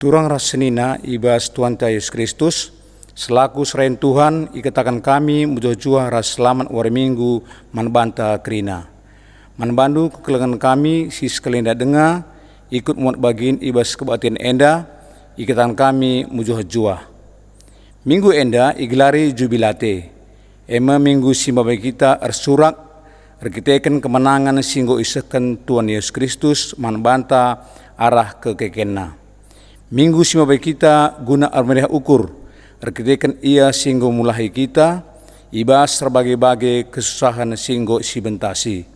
Turang rasenina ibas Tuhan ta Yesus Kristus, selaku serain Tuhan ikatakan kami mujua ras selamat wari minggu manbanta krina. Manbandu kekelengan kami sis kelenda denga, ikut muat bagin ibas kebatian enda, ikatan kami jua. Minggu enda igelari jubilate, ema minggu simba bagi kita ersurak, rekiteken kemenangan singgo isakan Tuhan Yesus Kristus manbanta arah ke kekenna. Minggu simba bagi kita guna armeriah ukur, rekiteken ia singgo mulahi kita, ibas berbagai-bagai kesusahan singgo sibentasi.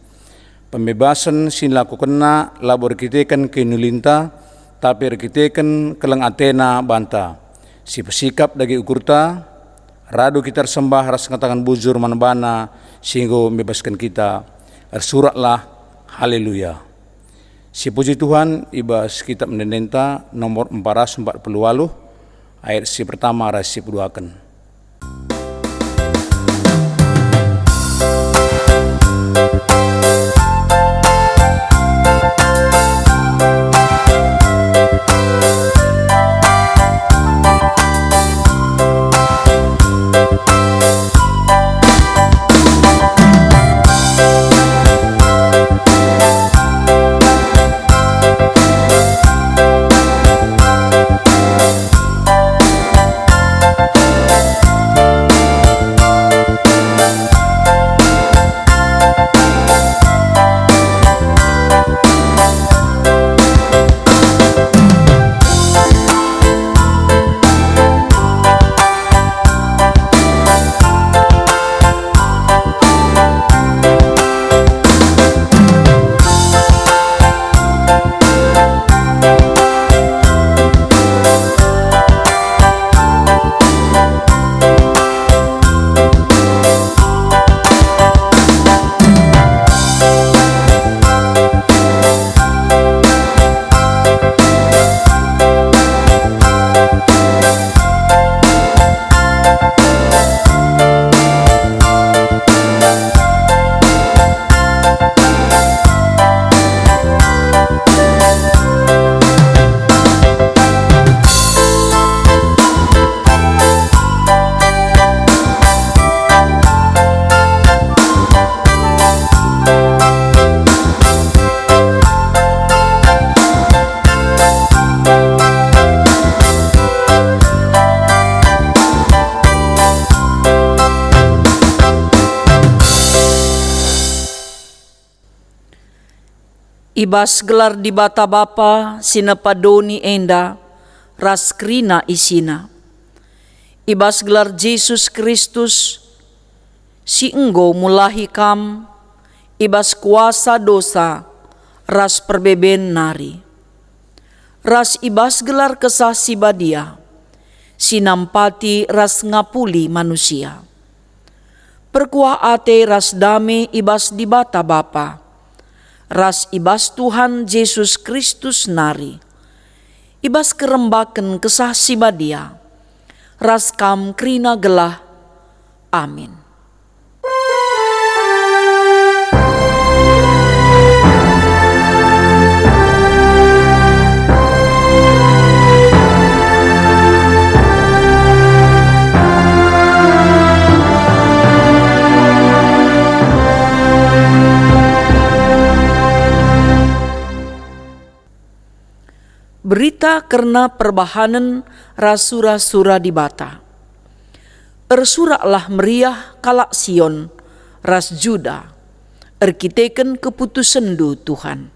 Pembebasan sin lakukanna labor rekiteken kenulinta, tapi rekiteken keleng atena banta. Si pesikap dagi ukurta, radu kita sembah ras ngatakan bujur manbana, singgo membebaskan kita. Ersuratlah, haleluya. Si puji Tuhan, ibas kitab mendenta nomor 440 ayat si pertama ras si peduakan. Ibas gelar di bata bapa sinapadoni enda ras krina isina. Ibas gelar Yesus Kristus si enggo mulahi kam, ibas kuasa dosa ras perbeben nari. Ras ibas gelar kesah sibadia sinampati ras ngapuli manusia. Perkuah ate ras dame ibas di bata bapa, ras ibas Tuhan Yesus Kristus nari, ibas kerembaken kesah sibadia, ras kam krina gelah, amin. Berita karena perbahanan rasura-sura di bata. Ersuraklah meriah kalak Sion, ras Juda, erkiteken keputusan du Tuhan.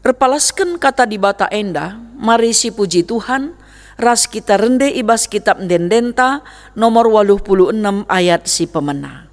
Erpalaskan kata di bata enda, mari si puji Tuhan, ras kita rende ibas kitab dendenta nomor 86 ayat si pemena.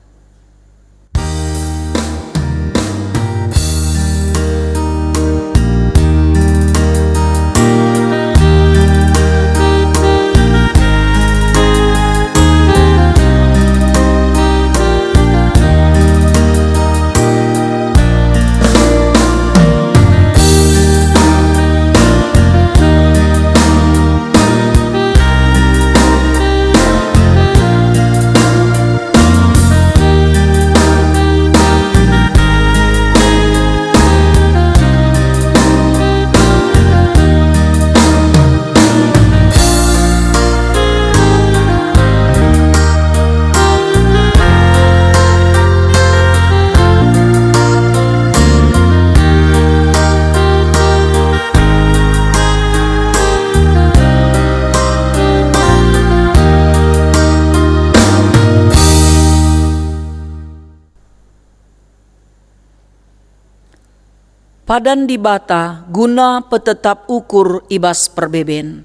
padan di bata guna petetap ukur ibas perbeben.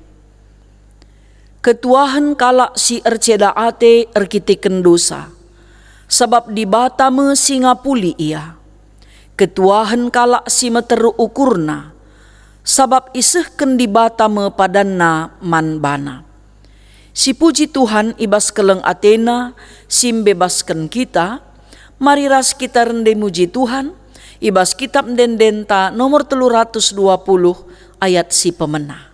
Ketuahan kalak si erceda ate erkitiken dosa, sebab di bata me singapuli ia. Ketuahan kalak si meteru ukurna, sabab isehken di bata me padanna manbana. Si puji Tuhan ibas keleng Athena, sim bebaskan kita, mari ras kita rende muji Tuhan, ibas kitab Dendenta nomor 320 ayat si pemenah.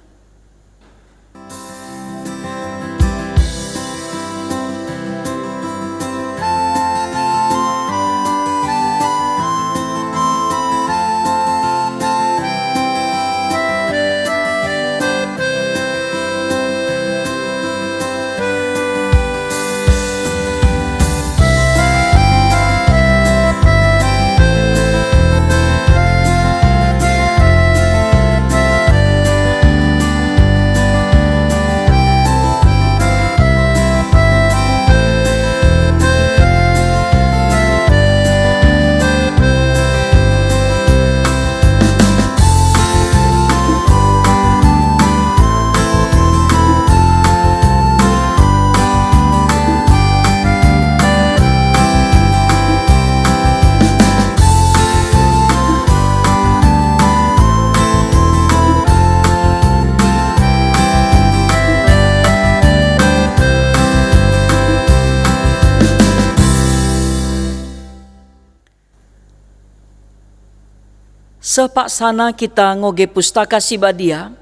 Sepak sana kita ngoge pustaka si badia,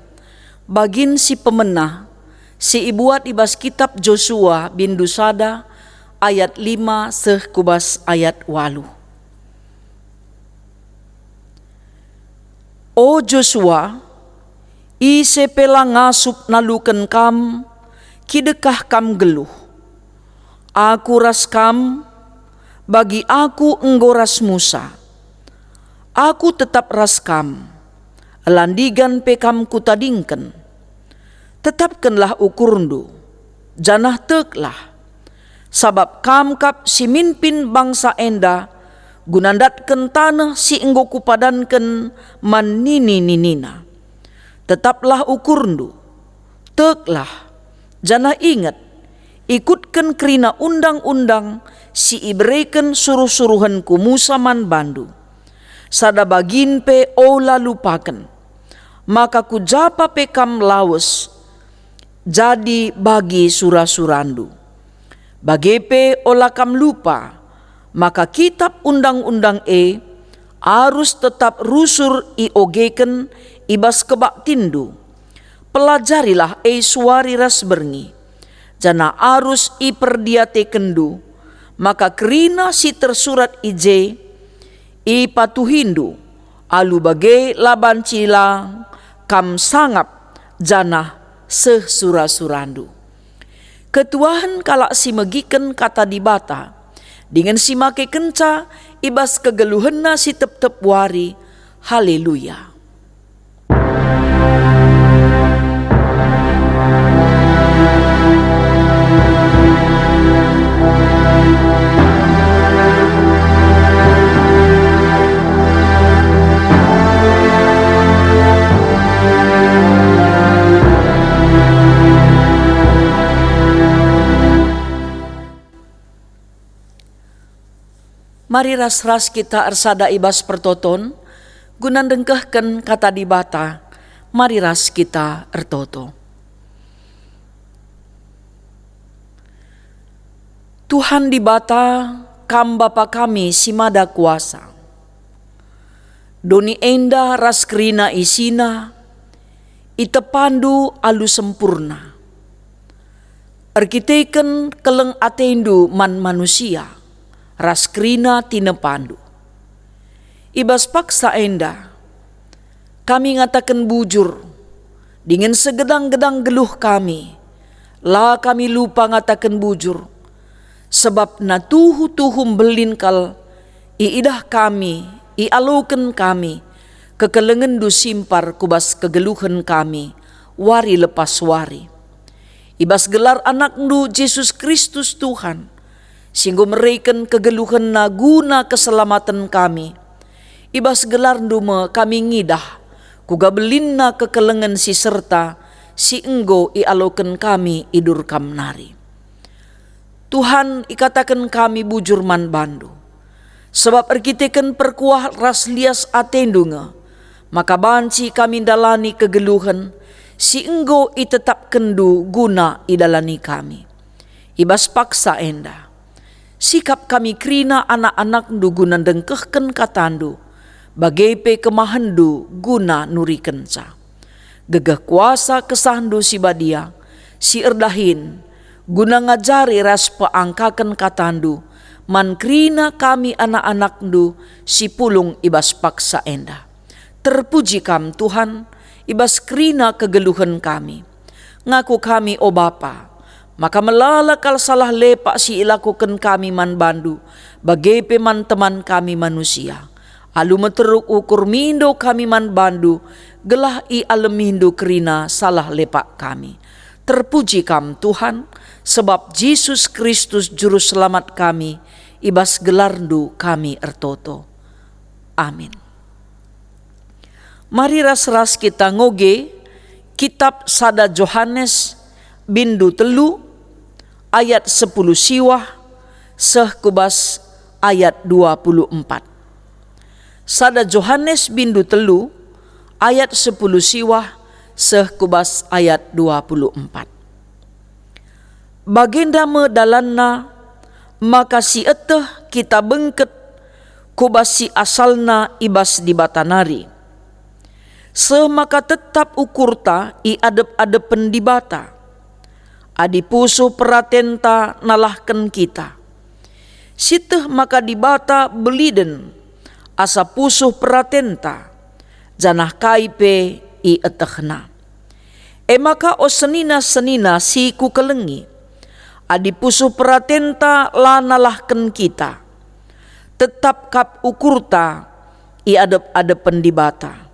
bagin si pemenah, si ibuat ibas kitab Joshua bin Dusada ayat 5 seh kubas ayat 8. O Joshua, i sepela ngasup naluken kam, kidekah kam geluh. Aku ras kam, bagi aku enggoras Musa. Aku tetap raskam, landigan pekam kutadingken. Tetapkanlah ukurndu, janah teklah. Sabab kam kap si minpin bangsa enda, gunandatken tanah si enggo kupadanken man nini-ninina. Tetaplah ukurndu, teklah, janah ingat, ikutken kerina undang-undang si ibreken suruh-suruhanku Musa man bandu. Sada bagin pe ola lupakan, maka ku japa pe kam lawes, jadi bagi sura-surandu. Bagi pe ola kam lupa, maka kitab undang-undang harus tetap rusur i ogeken ibas kebak tindu. Pelajarilah suari ras berngi, jana arus i perdiate kendu, maka kerina si tersurat ije, i patuhindu, alu bagai laban cilang, kam sangap janah seh sura-surandu. Ketuahan kalak si megiken kata di bata, dengan si make kenca, ibas kegeluhenna si tep-tep wari, haleluya. Mari ras-ras kita ersada ibas pertoton, gunan dengkehken kata di bata, mari ras kita ertoto. Tuhan di bata, kam Bapa kami si mada kuasa. Doni enda ras kerina isina, itepandu alu sempurna. Erkiteken keleng atendu man manusia, ras krina tinepandu. Ibas paksa enda, kami ngatakan bujur, dengan segedang-gedang geluh kami, lah kami lupa ngatakan bujur, sebab na tuhu-tuhum belin kal, iidah kami, ialuken kami, kekelengen du simpar kubas kegeluhan kami, wari lepas wari. Ibas gelar anak ndu Yesus Kristus Tuhan, singgo mereken kegeluhan na guna keselamatan kami. Ibas gelarndu me kami ngidah, kuga belinna kekelengan si serta, si enggo ialoken kami idur kam nari. Tuhan ikatakan kami bujur man bandu, sebab erkiteken perkuah ras lias atendunga, maka banci kami dalani kegeluhan, si enggo itetap kendu guna idalani kami. Ibas paksa enda, sikap kami krina anak-anak ndu guna dengkehken katandu, bagaipe kemahandu guna nuri kenca. Gegah kuasa kesahandu si badia, si erdahin, guna ngajari ras peangkaken katandu, man krina kami anak-anak ndu si pulung ibas paksa enda. Terpuji kam Tuhan, ibas krina kegeluhan kami. Ngaku kami o Bapa, maka melalakal salah lepak si ilakukan kami man bandu, bagaipe man teman kami manusia. Alu meteruk ukur mindo kami man bandu, gelah i alemindo krina salah lepak kami. Terpuji kam Tuhan, sebab Yesus Kristus juru selamat kami, ibas gelarndu kami ertoto. Amin. Mari ras-ras kita ngoge kitab Sada Johannes bindu telu ayat 10 siwah seh kubas ayat 24. Sada Johannes bindu telu ayat 10 siwah seh kubas ayat 24. Bagenda me dalanna maka si eteh kita bengket kubas si asalna ibas di batanari. Semaka tetap ukurta i adep-adepen di bata. Adi pusu peratenta nalahken kita. Siteh maka di bata beliden asa pusuh peratenta janah kaipe i etehna. Maka o senina-senina si kukelengi adi pusuh peratenta lanalahken kita. Tetap kap ukurta i adep-adepen di bata.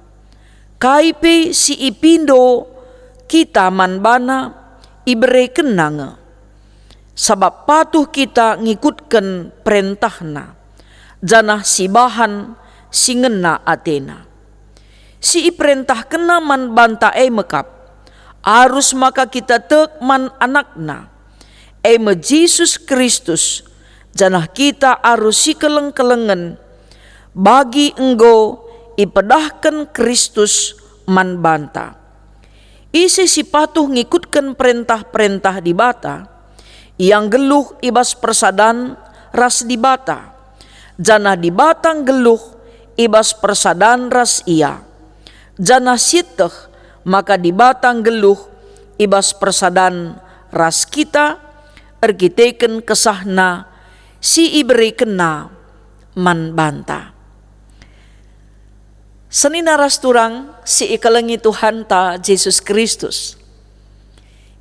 Kaipe si ipindo kita manbana ibere kenanga. Sabab patuh kita ngikutken perintahna. Janah si bahan si ngena atena. Si perintah kena man banta mekap. Arus maka kita tek man anakna. Me Yesus Kristus. Janah kita arus si keleng-kelengen. Bagi enggo ipedahkan Kristus man banta. Isi si patuh ngikutkan perintah-perintah di bata, yang geluh ibas persadan ras di bata. Janah di batang geluh ibas persadan ras ia. Janah siteh maka di batang geluh ibas persadan ras kita, erkiteken kesahna si iberi kena man banta. Senina ras turang si ikalengi Tuhan ta Yesus Kristus.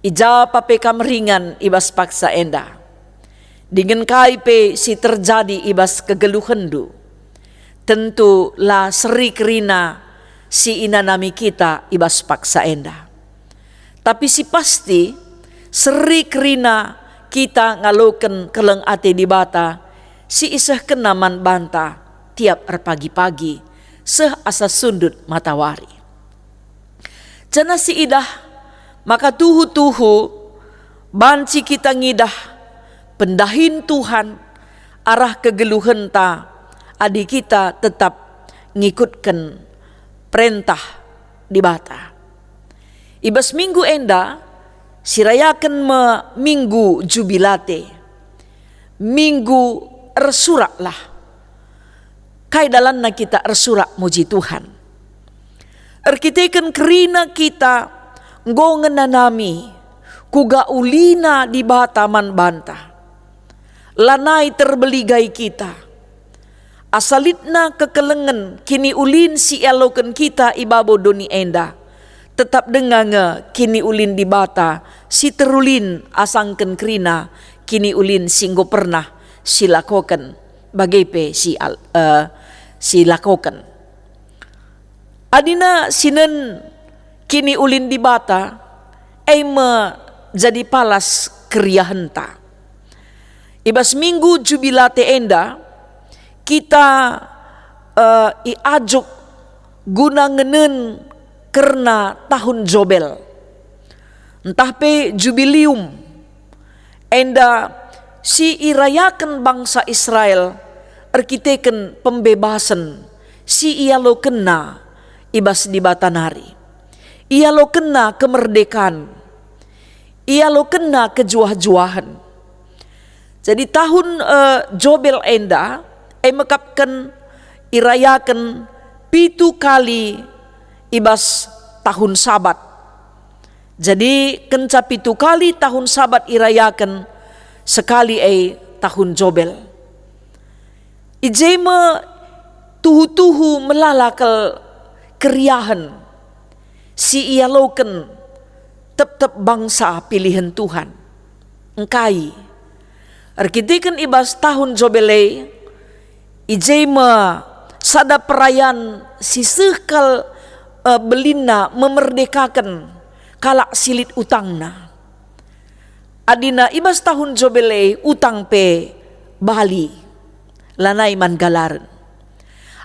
Ija pape kameringan ibas paksa enda. Dengan kaipe si terjadi ibas kegeluhendu. Tentu la seri kerina si inanami kita ibas paksa enda. Tapi si pasti seri kerina kita ngaloken keleng ate di bata si iseh kenaman banta tiap pagi-pagi. Seh asa sundut matahari. Jana si idah maka tuhu-tuhu banci kita ngidah pendahin Tuhan arah kegeluhan ta adi kita tetap ngikutkan perintah di bata. Ibas minggu enda sirayakan me minggu jubilate. Minggu ersurak lah. Kai dalanna kita ersurak muji Tuhan. Erkiteken kerina kita ngongen nanami kuga ulina di bata man banta. Lanai terbeligai kita. Asalitna kekelengen kini ulin si eloken kita ibabo doni enda. Tetap dengange kini ulin di bata si terulin asangken kerina kini ulin singgo pernah silakoken. Bagaipe si lakokan. Adina sinen kini ulin di bata me jadi palas kriahenta. Ibas minggu jubilate enda kita iajuk guna ngenen karena tahun Jobel. Entah pe jubilium enda si irayakan bangsa Israel arkiteken pembebasan si ia lo kena ibas di batanari. Ia lo kena kemerdekaan. Ia lo kena kejuah-juahan. Jadi tahun Jobel enda mekapkan irayakan 7 kali ibas tahun Sabat. Jadi kenca 7 kali tahun Sabat irayakan sekali tahun Jobel. Ijema tuhu-tuhu melalakal keriahan si ia loken tep-tep bangsa pilihan Tuhan. Engkai arkitikan ibas tahun Jobelei ijema sada perayaan si sekal belina memerdekakan kalak silit utangna. Adina ibas tahun Jobelei utang pe Bali lanai manggalaran.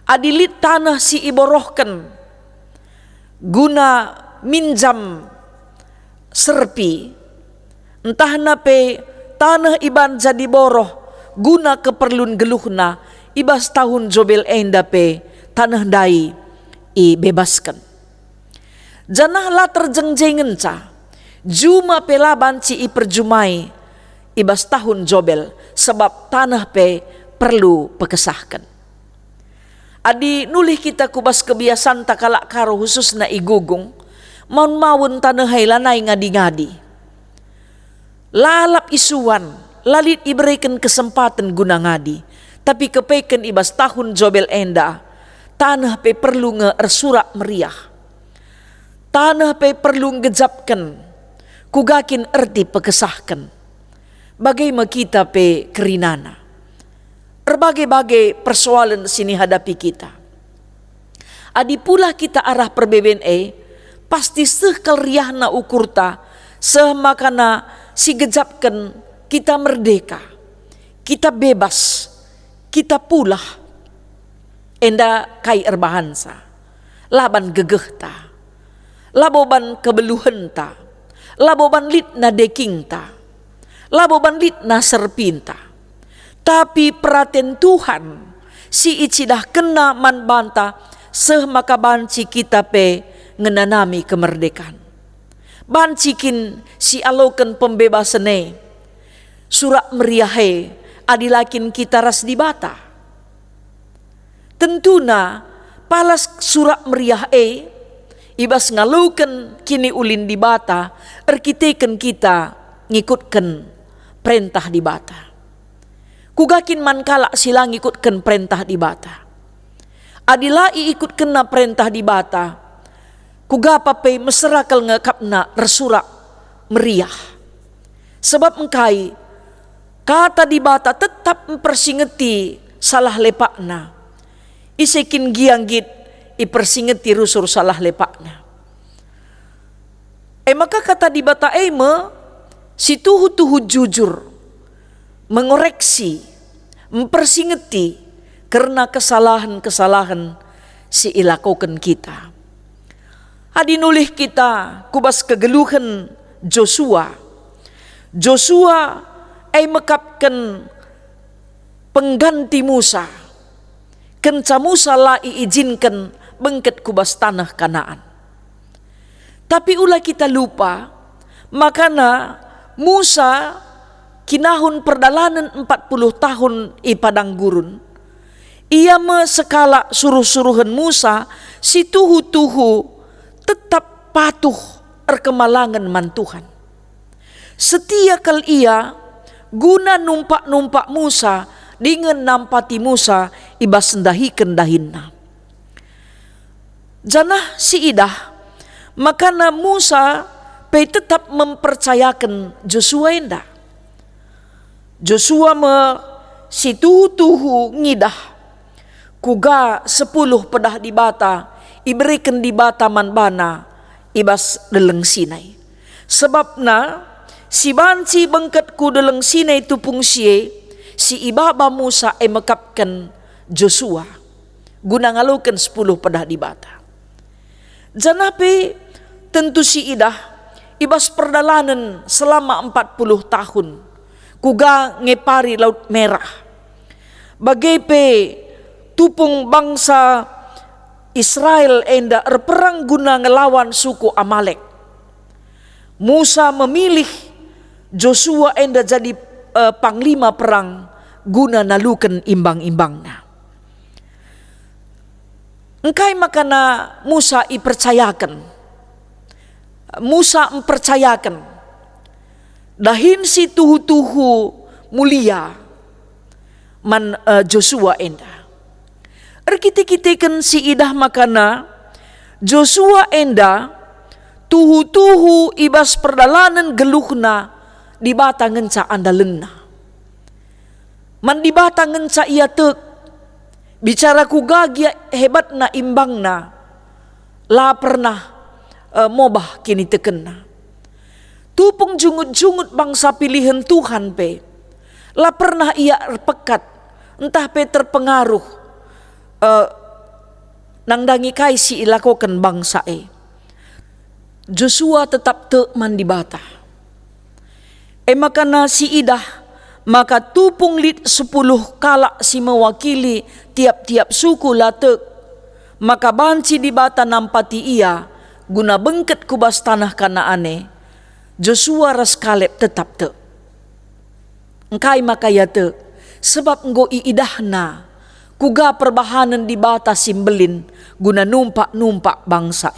Adilit tanah si iborohkan guna minjam serpi. Entah na pe tanah iban jadi boroh guna keperluan geluhna ibas tahun Jobel enda pe tanah dai i bebaskan. Janah la terjengjengen ca juma pelaban ci i perjumai ibas tahun Jobel sebab tanah pe perlu pekesahkan. Adi nulih kita kubas kebiasaan takalak karo khusus na igugung maun tanah hailanai ngadi-ngadi. Lalap isuan lalit iberikan kesempatan guna ngadi. Tapi kepeken ibas tahun Jobel enda tanah pe perlu ngeersurak meriah. Tanah pe perlu ngejapkan kugakin erti pekesahkan. Bagaimana kita pe kerinana. Berbagai-bagai persoalan sini hadapi kita. Adi pula kita arah perbeben pasti sekal riahna ukurta semakana si gejapkan kita merdeka. Kita bebas. Kita pula enda kai erbahansa. Laban gegehta. Laboban kebeluhenta. Laboban litna dekingta. Laboban litna serpinta. Tapi perhatian Tuhan si icidah kena man banta seh maka banci kita pe ngenanami kemerdekaan. Bancikin si alokan pembebasane surak meriahe adilakin kita ras di bata. Tentuna palas surak meriah ibas ngalukan kini ulin di bata arkiteken kita ngikutkan perintah di bata. Kugakin man kalak silang ikutkan perintah di bata. Adilai ikut kena perintah di bata. Kugapa pe meserakal ngekapna resurak meriah. Sebab engkai kata di bata tetap mempersingeti salah lepakna. Isekin gianggit ipersingeti rusur salah lepakna. Maka kata di bata si tuhu-tuhu jujur. Mengoreksi, mempersingeti karena kesalahan-kesalahan si ilakukan kita. Adi nulih kita kubas kegeluhan Joshua. Joshua mekapkan pengganti Musa. Kenca Musa la iizinkan bengket kubas tanah Kanaan. Tapi ulah kita lupa, makana Musa kinahun perjalanan 40 tahun i padang gurun. Ia sekala suruh-suruhan Musa si tuhu-tuhu tetap patuh erkemalangan man Tuhan. Setia kal ia guna numpak-numpak Musa dengan nampati Musa ibas ndahiken dahinna. Janah si idah makana Musa pe tetap mempercayakan Joshua enda. Joshua si tuhu-tuhu ngidah kuga 10 pedah di bata iberikan di bata man bana ibas deleng Sinai. Sebabna si banci bengket ku deleng Sinai tupung si ibaba Musa mekapkan Joshua guna ngalukan 10 pedah di bata. Janape tentu si idah ibas perdalanan selama 40 tahun kuga ngepari Laut Merah. Bagaipe tupung bangsa Israel enda erperang guna ngelawan suku Amalek. Musa memilih Joshua enda jadi panglima perang guna nalukan imbang-imbangna. Engkai makana Musa mempercayakan dahin si tuhu-tuhu mulia man Joshua enda. Erkite-kiteken si idah makana Joshua enda tuhu-tuhu ibas perdalanan geluhna di bata ngenca andalengna. Man di bata ngenca ia tek bicara ku gagia hebatna imbangna la pernah mobah kini tekenna. Tupung jungut-jungut bangsa pilihan Tuhan pe la pernah ia pekat entah pe terpengaruh nang dangi kai si ilakokan bangsa Joshua tetap te mandi bata. Makana si idah maka tupung lit 10 kalak si mewakili tiap-tiap suku latek, maka banci di bata nampati ia guna bengket kubas tanah Kanaane. Joshua ras Kaleb tetap te. Engkai maka ya te, sebab enggo iidahna kuga perbahanan di bata simbelin guna numpak-numpak bangsa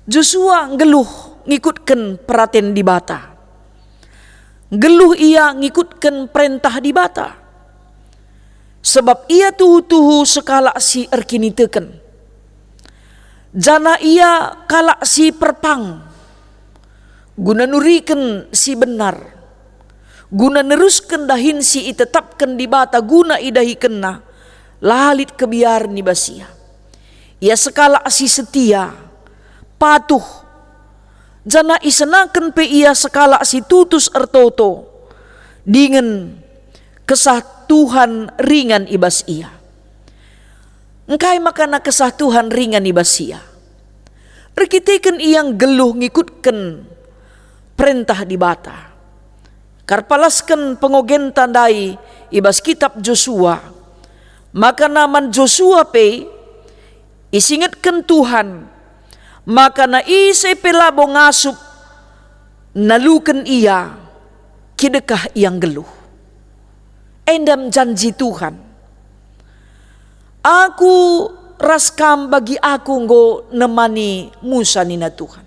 Joshua ngeluh ngikutkan peraten di bata. Geluh ia ngikutkan perintah di bata. Sebab ia tuhu-tuhu sekala si erkiniteken. Jana ia kalak si perpang. Guna nuriken si benar. Guna nerusken dahin si itetapkan di bata guna idahi kena. Lalit kebiar ni basia. Ia sekala si setia. Patuh. Jana isenaken pe ia sekala si tutus ertoto dengan kesah Tuhan ringan ibas ia. Engkai makana kesah Tuhan ringan ibas ia. Rekiteken iyang geluh ngikutken perintah di bata. Karpalasken pengogen tandai ibas kitab Joshua. Maka naman Joshua pe isingetken Tuhan. Maka na isay pelabo ngasup nalukan ia kidekah iyang geluh. Endam janji Tuhan. Aku raskam bagi aku nggo nemani Musa nina Tuhan.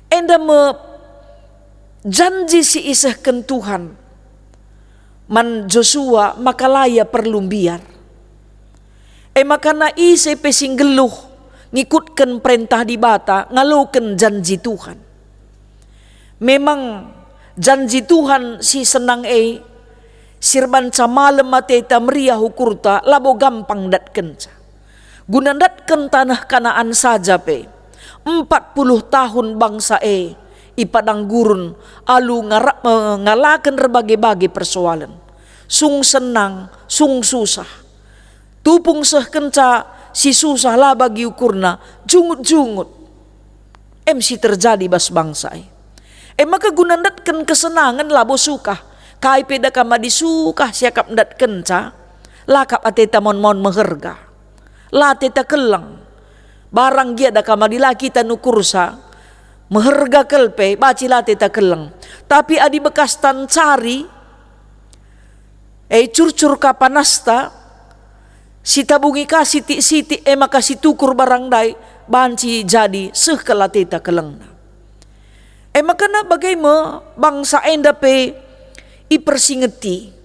Endam janji si isahkan Tuhan. Man Joshua makalaya perlu biar. Maka na isay pesing geluh ngikutkan perintah di bata, ngalukan janji Tuhan. Memang janji Tuhan si senang sirban ca malam mateta meriah hukurta labo gampang datken ca. Guna datken tanah Kanaan saja pe. 40 tahun bangsa ipadang gurun alu ngalakan berbagai-bagai persoalan. Sung senang, sung susah. Tupung seh kenca si susah lah bagi ukurna jungut-jungut. Si terjadi bas bangsa maka gunandatkan kesenangan labo suka. Kai peda kama disukah siakap ndatken ca. Lakap ateta mon-mon meherga. La teta kelang. Barang gia da kama dilaki tanukursa. Meherga kelpe baci la teta kelang. Tapi adi bekas tan cari. Curcur kapanasta. Si tabungi ka siti maka si tukur barang dai banci jadi seh kelateta kelengna. Maka na bagaimana bangsa enda pe ipersingeti.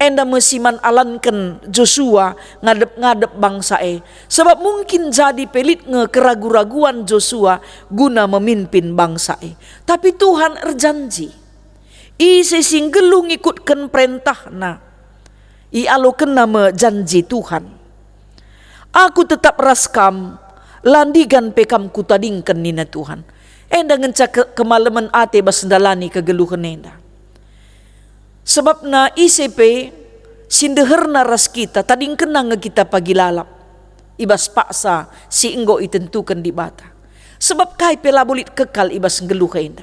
Enda mesiman alanken Joshua ngadep-ngadep bangsa sebab mungkin jadi pelit keragu-raguan Joshua guna memimpin bangsa Tapi Tuhan erjanji. Sesing geluh ngikutkan perintahna. Aloken nama janji Tuhan. Aku tetap raskam landigan pekam kutadingkan nina Tuhan. Enda ngencak kemalaman ate basendalani kegeluhan enda. Sebab na ICP sindeherna ras kita tading kena nga kita pagi lalap. Ibas paksa si enggo itentukan di bata. Sebab kai pela bulit kekal ibas ngeluh kainda.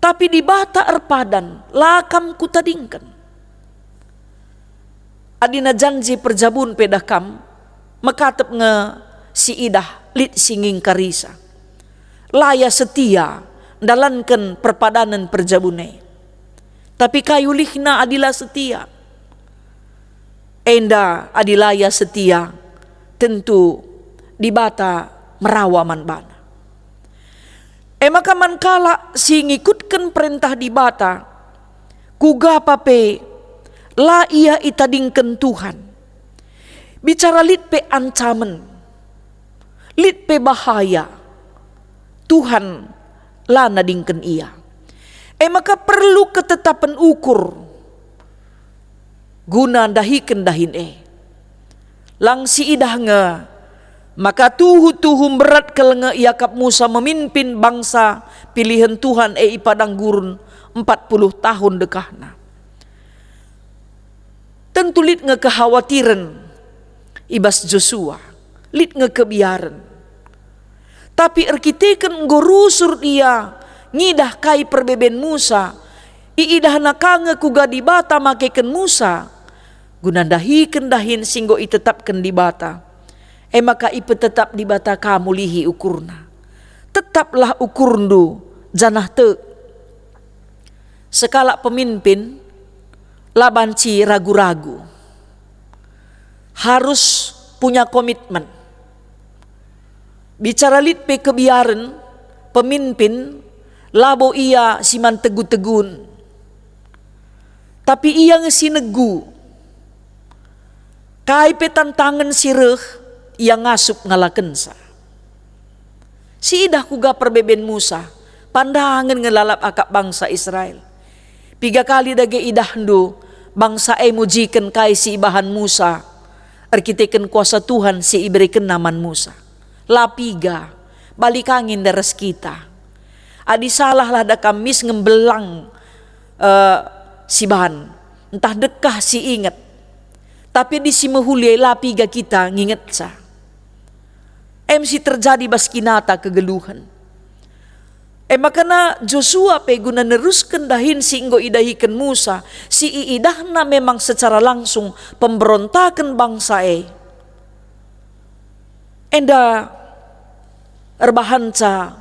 Tapi di bata erpadan lakam ku tadingkan. Adina janji perjabun pedakam makatep nge si idah lit singing karisa. Laya setia dalankan perpadanan perjabune. Tapi kayulihna adila setia. Enda adilaya setia tentu di bata merawaman bana. Maka mankala si ngikutkan perintah di bata kuga pape la ia itadingkan Tuhan. Bicara lit pe ancaman, lit pe bahaya, Tuhan la nadingkan ia. Maka perlu ketetapan ukur guna dahikan dahin lang si idah nga maka tuhu berat kelenga Yakab Musa memimpin bangsa pilihan Tuhan ipadang gurun 40 tahun dekahna. Tentu lit nga kekhawatiran ibas Joshua, lit nga kebiaran. Tapi erkiteken ngurusur dia ngidah kai perbeben Musa, iidah nakanga kuga di bata makeken Musa, gunandahi kendahin singgo itetapkan di bata. Maka ipetetap di bata kamu lihi ukurna. Tetaplah ukurndu janah te. Sekala pemimpin labanci ragu-ragu. Harus punya komitmen. Bicara lit pe kebiaran pemimpin labo ia siman tegu-tegun. Tapi ia ngesinegu. Kai pe tantangan sireh ia ngasup ngalakensa. Si idah kuga perbeben Musa pandangan ngelalap akak bangsa Israel. 3 kali dage idah ndu bangsa mujiken kai si ibahan Musa. Arkiteken kuasa Tuhan si iberiken naman Musa. Lapiga balik angin deres kita. Adi salah lah da kamis ngembelang si bahan. Entah dekah si inget. Tapi di si mehuliai lapiga kita nginget sa. MC terjadi baskinata kegeluhan. Makana Joshua pe guna neruskan dahin si inggo idahikan Musa. Si iidahna memang secara langsung pemberontakan bangsa Enda erbahanca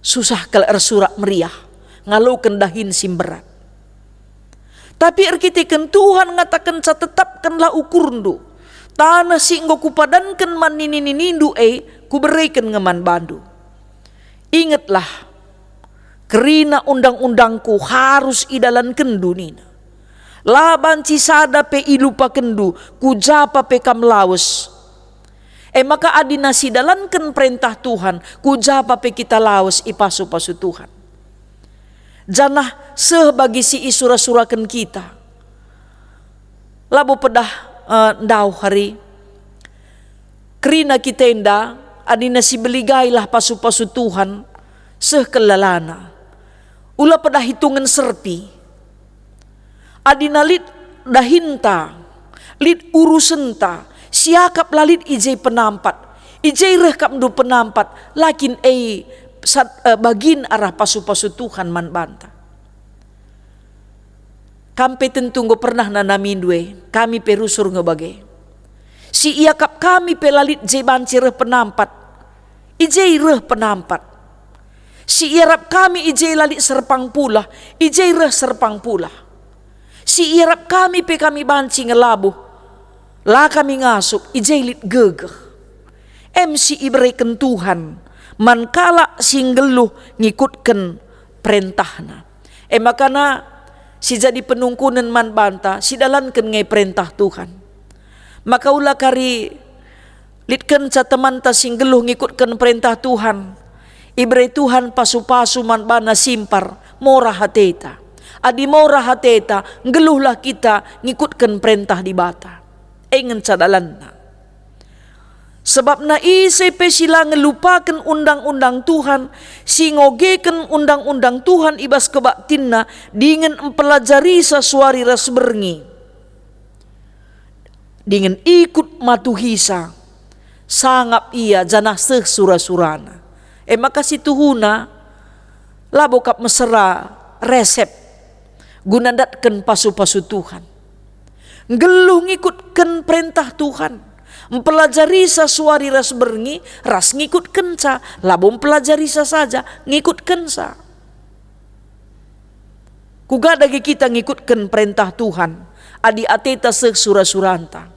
susah kalau ersurak meriah. Ngalukan dahin simberat. Tapi arkiteken Tuhan ngatakan sa tetapkanlah ukurndu. Tanah singgo kupadankan man nindu kuberikan ngeman bandu. Ingatlah, kerina undang-undangku harus idalan kendu nina. Laban cisada pe ilupa kendu, kujapa pe kam lawas. Maka adina sidalankan perintah Tuhan, kujapa pe kita lawas ipasu-pasu Tuhan. Janah sebagi si isura-surakan kita. Labo pedah ndau hari kerina kita enda adina si beligailah pasu-pasu Tuhan sekelalana ula pada hitungan serpi adina lit dahinta lit urusenta siakap lalit ijai penampat ijai rekap du penampat lakin bagin arah pasu-pasu Tuhan man banta. Kampe tentu ngo pernah nanamindwe kami perusur ngebage. Si iakap kami pelalit jebanci reh penampat. Ijai reh penampat. Si iarap kami ijai lalit serpang pula. Ijai reh serpang pula. Si iarap kami pe kami banci ngelabuh. La kami ngasup ijai lit gegeh. MC iberikan Tuhan. Mankala singgeluh ngikutkan perintahna. Makana si jadi penungkunan man banta, si dalankan ngai perintah Tuhan. Maka ulah kari litkan sa teman ta singgeluh ngikutkan perintah Tuhan. Ibre Tuhan pasu-pasu man bana simpar, mora hateta. Adi mora hateta, ngeluhlah kita ngikutkan perintah di bata. Engen sa dalanna. Sebab na pe sila ngelupakan undang-undang Tuhan, si ngogeken undang-undang Tuhan ibas kebaktinna dengan empelajari sasuari ras berngi. Dengan ikut matuhisa, sangap ia janah seh sura-surana. Maka si tuhuna, labo kap mesera resep, gunandatkan pasu-pasu Tuhan. Geluh ngikutkan perintah Tuhan. Mempelajari sasuari ras berngi, ras ngikut kenca, labo mempelajari saja, ngikut kenca. Kuga dagi kita ngikutkan perintah Tuhan, adi ateta seh sura-suranta.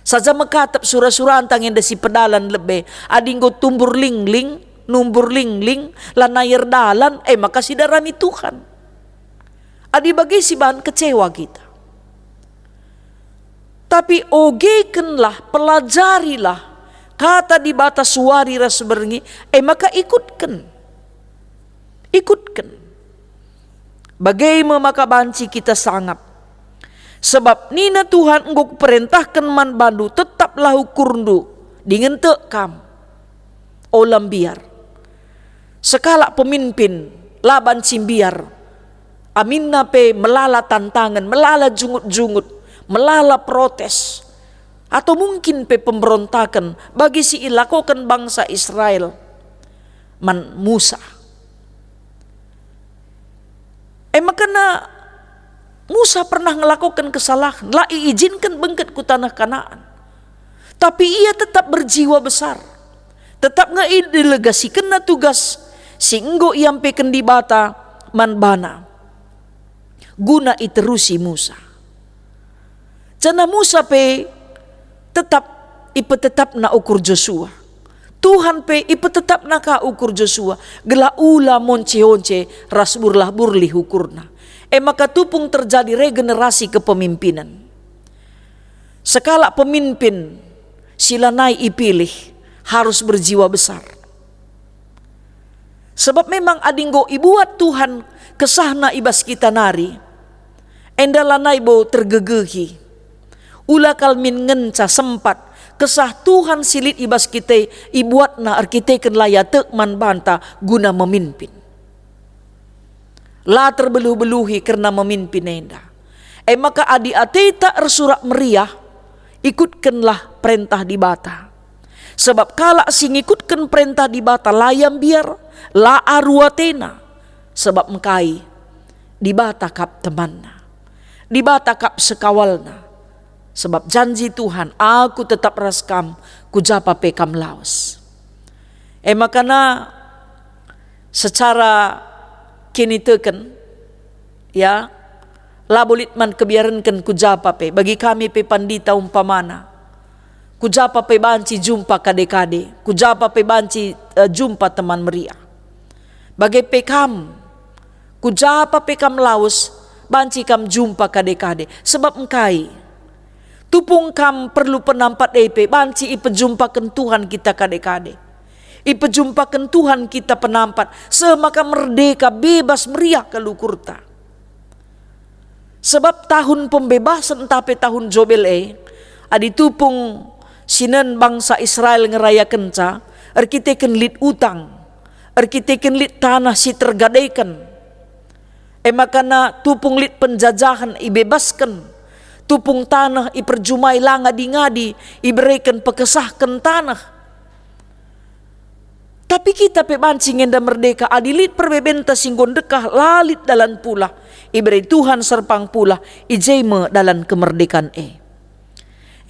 Saja mekatap sura-suranta yang desi pedalan lebe, adi nggo tumbur ling-ling, numbur ling-ling, lanayar dalan, maka sidarani Tuhan. Adi bagi si bahan kecewa kita. Tapi ogekenlah, pelajarilah kata di batas suari ras berngi, maka ikutkan. Ikutkan. Bagaimana maka banci kita sangap. Sebab nina Tuhan engkau perintahkan man bandu tetaplah ukurndu dengan tekam. Olam biar. Sekala pemimpin laban simbiar. Aminna pe melala tantangan, melala jungut-jungut. Melala protes, atau mungkin pe pemberontakan bagi si ilakokan bangsa Israel man Musa. Makana Musa pernah melakukan kesalahan, lah iizinkan bengket ku tanah Kanaan, tapi ia tetap berjiwa besar, tetap ngaidelegasikan na tugas singgo iampe kendibata man bana guna iterusi Musa. Cana Musa pe tetap ipetetap na ukur Joshua. Tuhan pe ipetetap na ka ukur Joshua. Gela ula monce-once ras burlah burli ukurna. Maka tupung terjadi regenerasi kepemimpinan. Sekala pemimpin sila nai ipilih harus berjiwa besar. Sebab memang adinggo ibuat Tuhan kesahna ibas kita nari. Endalanai bo tergegehi. Ula kalmin ngenca sempat kesah Tuhan silit ibas kita ibuat na arkiteken layatek man banta guna memimpin. La terbeluh-beluhi karena memimpin enda. Maka adi ateta ersurak meriah ikutkanlah perintah di bata. Sebab kala sing ikutkan perintah di bata layam biar la aruatena. Sebab mengkai di bata kap temanna. Di bata kap sekawalna. Sebab janji Tuhan, aku tetap raskam, kujapa pekam laos. Makana secara kini teken, ya, labulit man kebiarankan kujapa pe. Bagi kami pe pandita umpamana, kujapa pe banci jumpa kade-kade, kujapa pe banci jumpa teman meriah. Bagi pekam, kujapa pekam laos, banci kam jumpa kade-kade. Sebab engkai, tupung kam perlu penampat banci ipejumpakan Tuhan kita kade-kade. Ipejumpakan Tuhan kita penampat. Semaka merdeka bebas meriah kalukurta. Sebab tahun pembebasan tapi tahun Jobel adi tupung sinan bangsa Israel ngeraya kenca. Arkiteken lit utang. Arkiteken lit tanah si tergadaikan. Makana tupung lit penjajahan ibebaskan. Tupung tanah iperjumai langadi-ngadi, iberikan pekesahkan tanah. Tapi kita pebancing enda merdeka, adilit perbebenta singgon dekah lalit dalan pula. Iberi Tuhan serpang pula, ijeme dalan kemerdekaan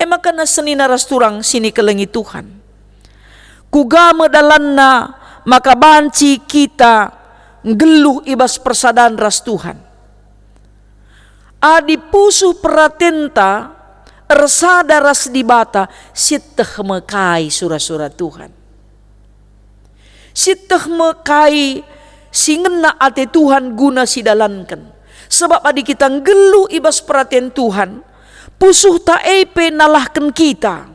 maka na senina rasturang sini kelengi Tuhan. Kugama dalanna, maka banci kita ngeluh ibas persadaan ras Tuhan. Adi pusuh peratenta ersada ras dibata siteh mekai surah-surah Tuhan. Siteh mekai singena ate Tuhan guna sidalankan. Sebab adi kita ngelu ibas perhatian Tuhan, pusuh ta epe nalahkan kita.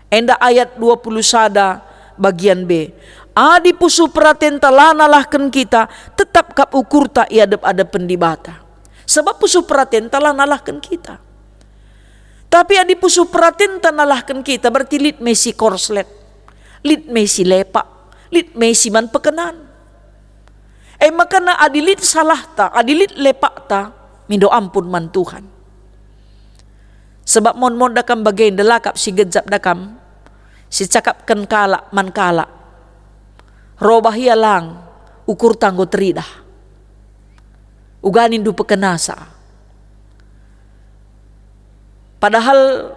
Enda ayat 20 sada bagian B. Adi pusuh perhatian ta lanalahkan kita, tetap kap ukur ta iadep-adep pendibata. Sebab pusuh perhatian telah nalahkan kita. Tapi adi pusu peratin tanalahkan kita berarti lit mesi korslet, lit mesi lepak, lit mesi man pekenan. Makana adilit salah ta, adilit lepak ta, mindo ampun man Tuhan. Sebab mon dakam bagain delakap si gejap dakam, si cakapkan kala man kala, robah lang ukur tanggo teridah, uganin du pekenasa. Padahal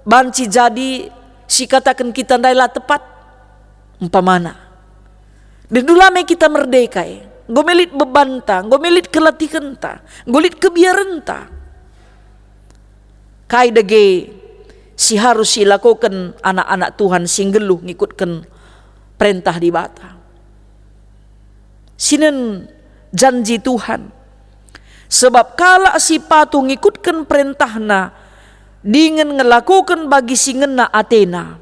banci jadi si katakan kita ndailah tepat umpamana. Dan dulame kita merdeka gomelit bebanta, gomelit kelatihenta, gomelit kebiarenta. Kai dege si harus silakukan anak-anak Tuhan singgeluh ngikutkan perintah di bata. Sinen janji Tuhan. Sebab kala si patu ngikutkan perintahna dengan ngelakukan bagi si ngena Athena,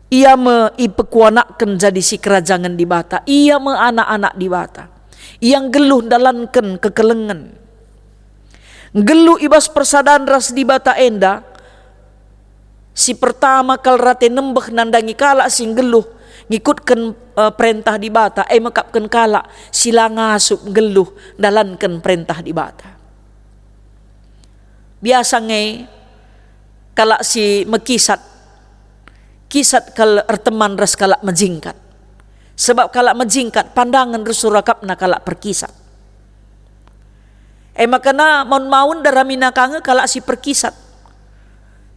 ia me ipekuanakan jadi si kerajaan di bata, ia me anak-anak di bata, yang geluh dalankan kekelengan, geluh ibas persadaan ras di bata enda, si pertama kal rate nembeh nandangi kala sing geluh ngikutkan perintah di bata, mekapkan kala sila ngasup geluh dalankan perintah di bata. Biasa nge kalak si mekisat kal erteman ras kalak majingkat. Sebab kalak majingkat pandangan resurakapna kalak perkisat. Makana maun daramina kange kalak si perkisat.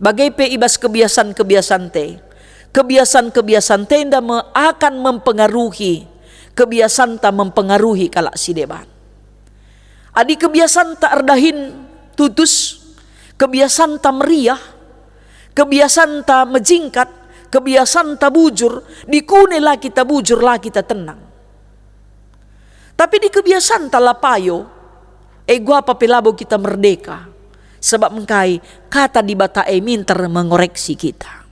Bagai pe ibas kebiasaan-kebiasaan te. Kebiasaan-kebiasaan te nda akan mempengaruhi kebiasaan ta mempengaruhi kalak si deban. Adi kebiasaan ta erdahin tutus, kebiasaan ta meriah, kebiasaan ta mejingkat, kebiasaan ta bujur, dikune lah kita bujur lah kita tenang. Tapi di kebiasaan ta lapayo, gua apa pelabo kita merdeka, sebab mengkai kata di bata minter mengoreksi kita.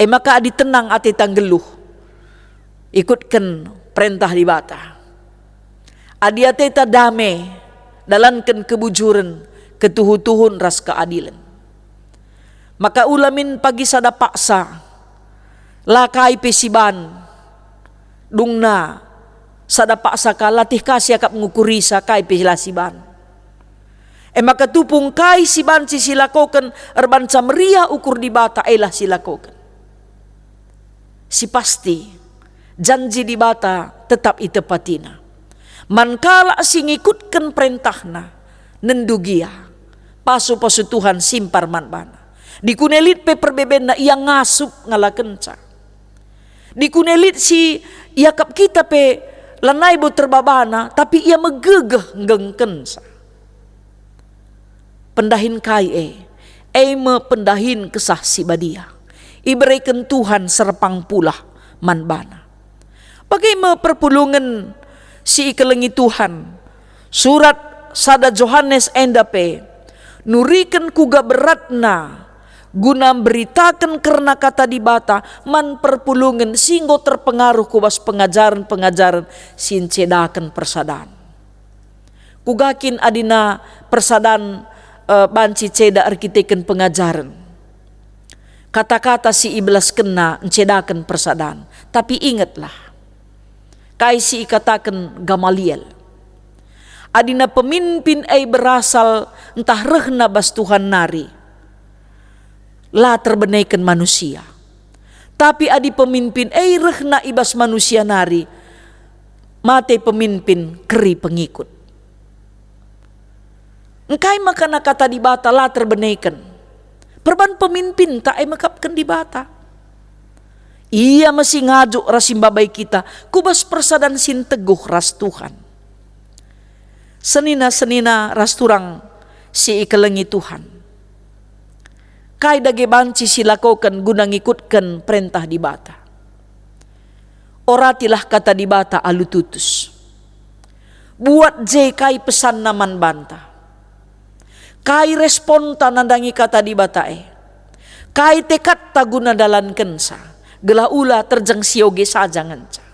Maka adi tenang ati tanggeluh, ikutkan perintah di bata. Adi ati ta dame, dalankan kebujuran, ketuhu-tuhun ras keadilan. Maka ulamin pagi sada paksa lakai pesiban dungna sada paksa ka latih kasih akap ngukurisa kai pelasiban. Maka tupung kai siban si silakokan erbanca meriah ukur di bata elah silakokan. Si pasti janji di bata tetap itepatina. Mankala singikutkan perintahna nendugia pasu-pasu Tuhan simpar manbana. Dikunelit pe perbeben na ia ngasup ngalakenca. Dikunelit si yakap kita pe lanai bo terbabana tapi ia megegeh ngengkensa. Pendahin kai me pendahin kesah si badia. Iberikan Tuhan serpang pula manbana. Bagaimana perpulungan si ikelengi Tuhan. Surat sada Johannes endape nurikan kuga beratna guna beritakan karena kata di bata man perpulungan singgo terpengaruh kubas pengajaran-pengajaran sincedakan persadaan. Kugakin adina persadaan banci ceda arkiteken pengajaran. Kata-kata si iblas kena encedakan persadaan. Tapi ingatlah, kai si ikatakan Gamaliel. Adina pemimpin berasal entah rehna bas Tuhan nari. Lah terbenaikan manusia. Tapi adi pemimpin rehna ibas manusia nari. Mate pemimpin keri pengikut. Engkai makana kata di bata lah terbenaikan. Perban pemimpin tak mekapkan di bata. Ia masih ngajuk rasimbabai kita. Kubas persadan sin teguh ras Tuhan. Senina-senina ras turang si ikelengi Tuhan. Kai dage banci silakokan guna ngikutkan perintah di bata. Oratilah kata di bata alututus. Buat je kai pesan naman banta. Kai respon tanandangi kata di batae. Kai tekad taguna dalan kensa. Gelah ula terjang sioge saja ngenca.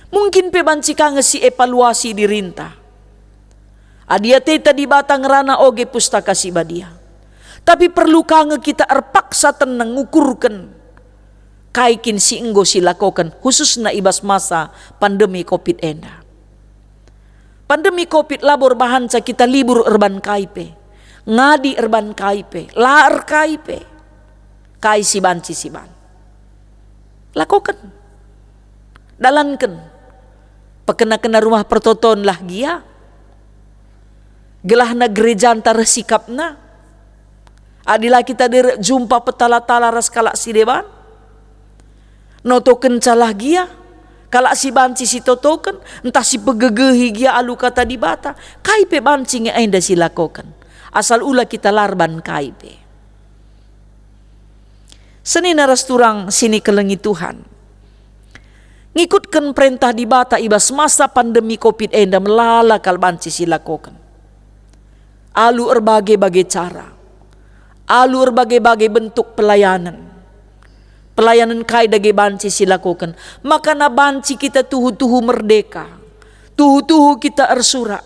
Mungkin pe banci kange si evaluasi dirinta. Adia teta di batang rana oge pustaka si badia. Tapi perlu kange kita erpaksa tenang ngukurkan kaikin si enggo silakokan khusus na ibas masa pandemi COVID enda. Pandemi COVID labor bahanca kita libur erban kaipe, ngadi erban kaipe, laar kaipe, kai si ban. Lakokan, dalankan, pekena-kena rumah pertoton lah gia, gelah na gereja antara sikapna, adilah kita jumpa petala-tala ras kalak si deban, notoken calah gia, kalak si banci si totoken, entah si pegegehi gia alu kata di bata, kaipe banci nga enda silakokan, asal ula kita larban kaipe. Seni naras turang sini kelengi Tuhan. Ngikutkan perintah di bata ibas masa pandemi COVID enda melala kalbanci silakokan. Alu berbagai-bagai cara. Alu berbagai-bagai bentuk pelayanan. Pelayanan kai dage banci silakokan. Maka na banci kita tuhu-tuhu merdeka. Tuhu-tuhu kita ersurak.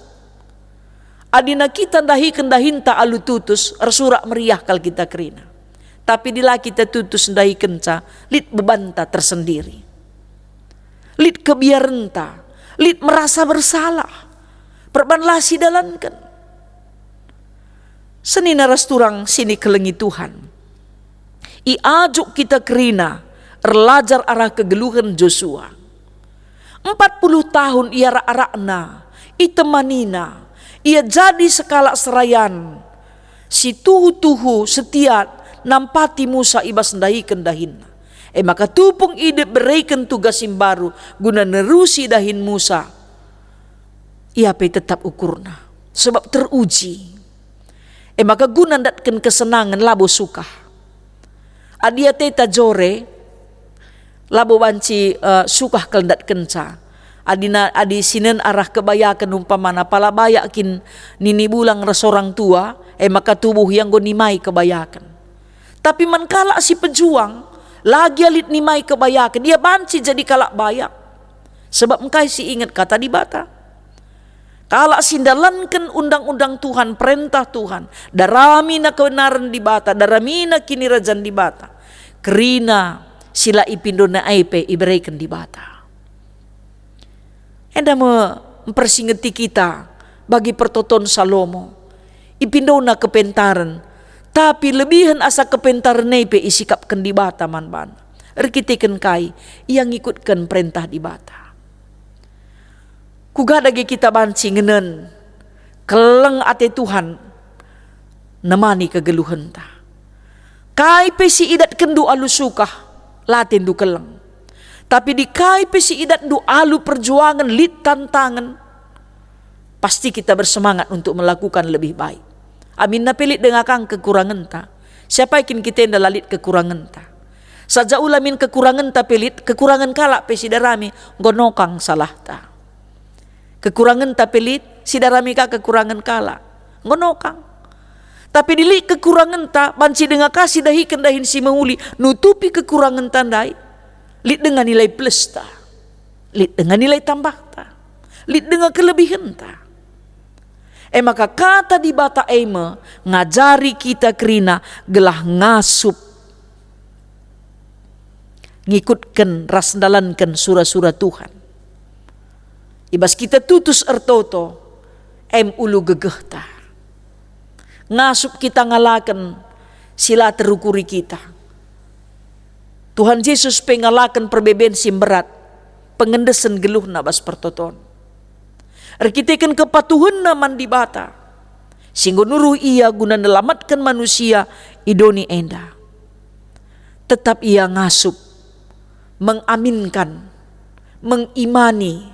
Adina kita dahi kendahinta alu tutus ersurak meriah kal kita kerina. Tapi dila kita tutus dahi kenca, lid bebanta tersendiri. Lid kebiarenta, lid merasa bersalah. Perbanlah si dalankan. Seni naras turang sini kelengi Tuhan. Iajuk kita kerina, erlajar arah kegeluhan Joshua. 40 tahun ia arakna, itemanina, ia jadi sekala serayan. Si tuhu-tuhu setiat, nampati Musa ibas ndahikan dahinna. Maka tupung ide berikan tugasim baru guna nerusi dahin Musa. Ia pe tetap ukurna sebab teruji. Maka guna datkan kesenangan labo suka. Adia teta jore labo banci sukah keldat kenca. Adi sinen arah kebayakan umpamana pala bayakin nini bulang resorang tua. Maka tubuh yang go nimai kebayakan. Tapi mankala si pejuang lagi alit nimai kebayakan, dia banci jadi kalak bayak. Sebab engkai si ingat kata di bata. Kalak sindalankan undang-undang Tuhan, perintah Tuhan, darami na kebenaran di bata, darami na kinirajan di bata. Kerina sila ipindo na aipe iberikan di bata. Enda mempersingeti kita bagi pertoton Salomo. Ipindo na kepentaran. Tapi lebihan asa kepentaran nepe isikapkan di bata man-ban. Erkitikan kai yang ikutkan perintah di bata. Kugadagi kita banci ngenen keleng ate Tuhan nemani kegeluhan ta. Kai pe si idat kendu alu sukah latin du keleng. Tapi di kai pe si idat du alu perjuangan lit tantangan. Pasti kita bersemangat untuk melakukan lebih baik. Amin na pilit dengan kang kekurangan ta. Siapa ikin kita yang lalit kekurangan ta. Saja ulamin kekurangan ta pilit, kekurangan kalak pe sidarami gonokang salah ta. Kekurangan ta pilit, sidarami ka kekurangan kalak gonokang. Tapi dili kekurangan ta banci dengan kasih dahikan dahin si menguli nutupi kekurangan tandai. Lit dengan nilai plus ta. Lit dengan nilai tambah ta. Lit dengan kelebihan ta. Maka kata di bata ema ngajari kita kerina gelah ngasup ngikutkan rasdalankan surah-surah Tuhan. Ibas kita tutus ertoto ulu gegeh ta. Ngasup kita ngalakan sila terukuri kita. Tuhan Yesus pengalakan perbeben simberat pengendesan geluh nabas pertoton. Erkitekan kepatuhan naman di bata. Singgo nuruh ia guna nelamatkan manusia idoni enda. Tetap ia ngasup, mengaminkan, mengimani,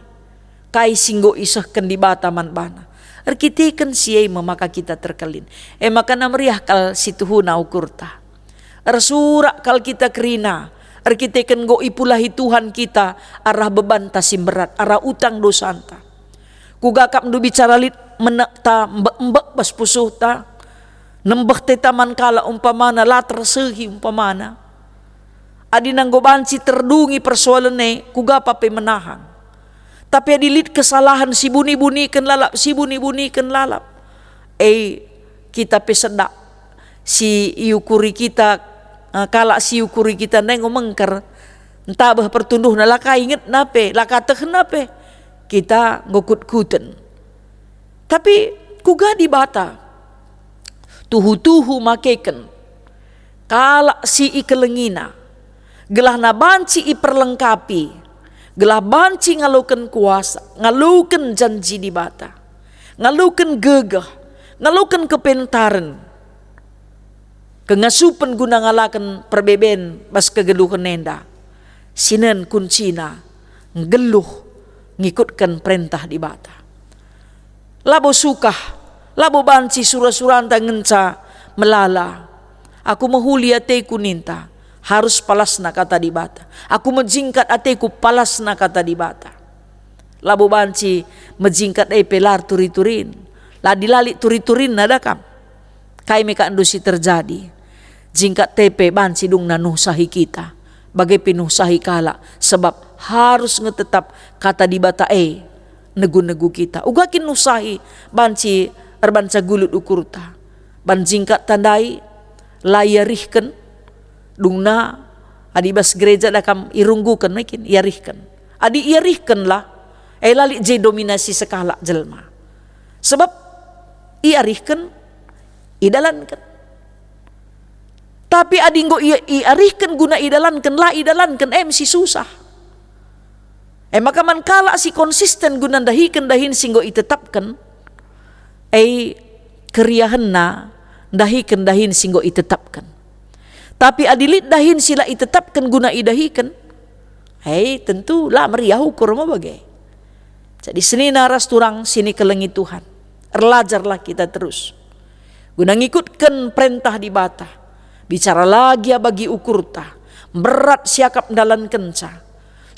kai singgo isahkan di bata man bana. Erkitekan siya maka kita terkelin. Maka namriah kal situhuna ukurta. Ersurak kal kita kerina. Erkitekan go ipulahi Tuhan kita arah beban tasimberat, arah utang dosanta. Kugakap ndu bicara lit menakta mbek bas pusuh ta nembeh te taman kala umpamana la tersehi umpamana adi nanggo banci terdungi persoalane kugapa pe menahan Tapi adilit kesalahan si buni-bunikan lalap, si buni-bunikan lalap. Kita pesedak si iukuri kita, kalak si iukuri kita nengok mengker. Entah bah pertunduh na laka inget nape, laka teh nape. Kita ngukut-kuten. Tapi kuga di bata. Tuhu-tuhu makeken. Kalak si ikelengina. Gelah na banci iperlengkapi. Gelah banci ngalukan kuasa. Ngalukan janji di bata. Ngalukan gegah. Ngalukan kepentaran. Kengasupan guna ngalakan perbeben bas kegeluhan nenda. Sinan kuncina. Ngeluh. Ngikutkan perintah di bata. Labo sukah. Labo banci surah-suranta ngenca melala. Aku mahuli ateku ninta. Harus palasna kata di bata. Aku menjingkat ateku palasna kata di bata. Labo banci menjingkat pelar turi-turin. Ladi-lali turi-turin nadakam. Kai meka andusi terjadi. Jingkat tepe banci dung nanuh sahi kita. Bagai pinuh sahi kala. Sebab harus ngetetap kata di bata negu-negu kita. Ugakin nusahi banci erbanca gulut ukurta. Banjingkat tandai layarihkan dungna adibas gereja dakam irunggukan makin yarihkan. Adi yarihkan lah lali je dominasi sekala jelma. Sebab iarihkan idalankan. Tapi adinggo iarihkan guna idalankan lah idalankan si susah. Maka man kala si konsisten guna dahin singgo itetapkan keriahan na dahin singgo itetapkan. Tapi adilit dahin sila itetapkan guna idahikan tentu lah meriah ukur mo bagai. Jadi sini naras turang sini kelengi Tuhan. Erlajarlah kita terus. Guna ngikutkan perintah di bata. Bicara lagi bagi ukurta. Berat siakap dalan kenca.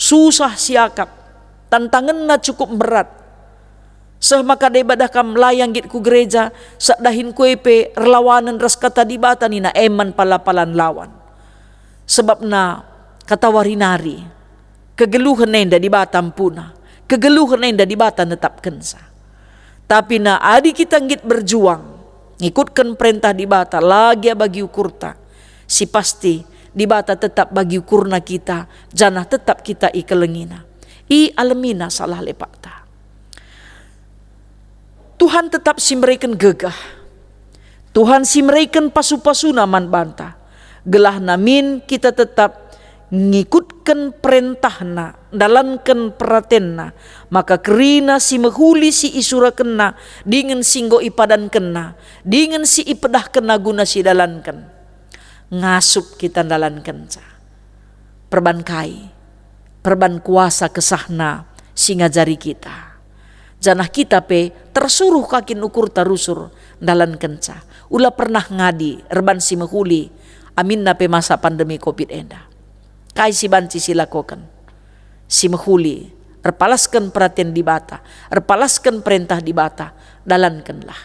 Susah siakap, tantangan na cukup berat. Maka daripada kam layang git ku gereja, sakdahin kuepe relawanan ras kata di bata ni na eman palapalan lawan. Sebab na katawarinari, kegeluhan nenda di bata ampuna, kegeluhan nenda di bata netapkan sa. Tapi na adi kita ngit berjuang, ngikutkan perintah di bata, lagi bagi ukurta, si pasti di bata tetap bagi ukurna kita, janah tetap kita ikelengina. Alamina salah lepakta. Tuhan tetap simraikan gegah. Tuhan simraikan pasu-pasuna man banta. Gelah namin kita tetap ngikutkan perintahna, dalankan peratenna. Maka kerina si mehuli si isura kena, dengan singgo ipadan kena, dengan si ipedah kena guna si dalankan. Ngasup kita dalankan sa. Perban kai, perban kuasa kesahna singa jari kita. Janah kita tersuruh kakin ukur tarusur dalan kenca. Ula pernah ngadi erban si mehuli amin na masa pandemi covid enda. Kai si banci silakokan. Si mehuli erpalaskan perhatian di bata, erpalaskan perintah di bata, dalankanlah.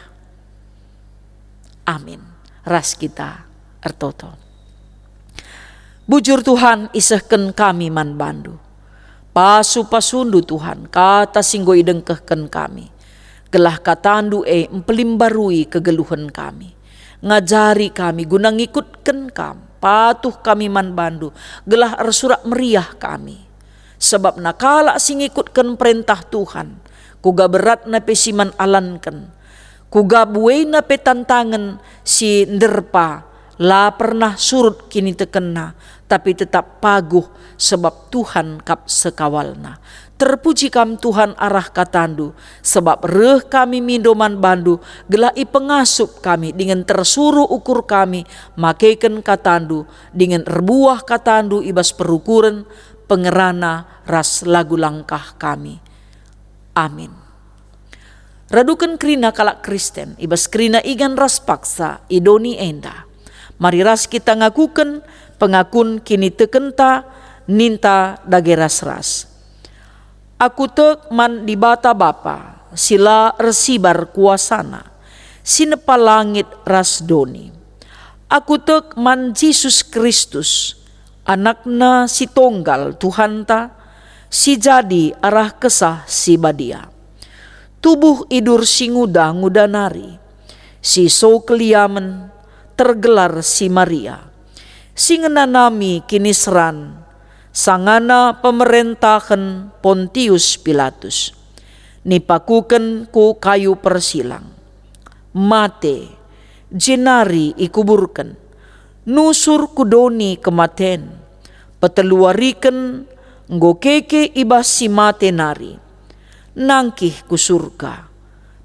Amin. Ras kita ertoto. Bujur Tuhan isehken kami man bandu. Pasu-pasundu Tuhan kata singgo idengkehken kami. Gelah katandu empelimbarui kegeluhan kami. Ngajari kami guna ngikutken kam. Patuh kami man bandu. Gelah ersurak meriah kami. Sebab nakala sing ngikutken perintah Tuhan. Kuga berat na pesiman alanken. Kuga buai na tantangan si nderpa. La pernah surut kini tekena. Tapi tetap paguh sebab Tuhan kap sekawalna. Terpuji kam Tuhan arah katandu. Sebab reh kami mindoman bandu. Gelai pengasup kami dengan tersuruh ukur kami. Makaikan katandu dengan erbuah katandu ibas perukuran. Pengerana ras lagu langkah kami. Amin. Radukan kerina kalak Kristen. Ibas kerina igan ras paksa idoni enda. Mari ras kita ngakukan pengakun kini tekenta ninta dageras ras. Aku tek man di bata bapa sila resibar kuasana sinepa langit ras doni. Aku tek man Yesus Kristus anakna si tonggal Tuhanta si jadi arah kesah si badia. Tubuh idur si nguda nari, si so keliamen tergelar si Maria. Si ngenanami kini seran, sangana pemerintahan Pontius Pilatus. Nipakuken ku kayu persilang. Mate, jenari ikuburken, nusur kudoni kematen, peteluariken ngokeke ibas si mate nari, nangkih ku surga,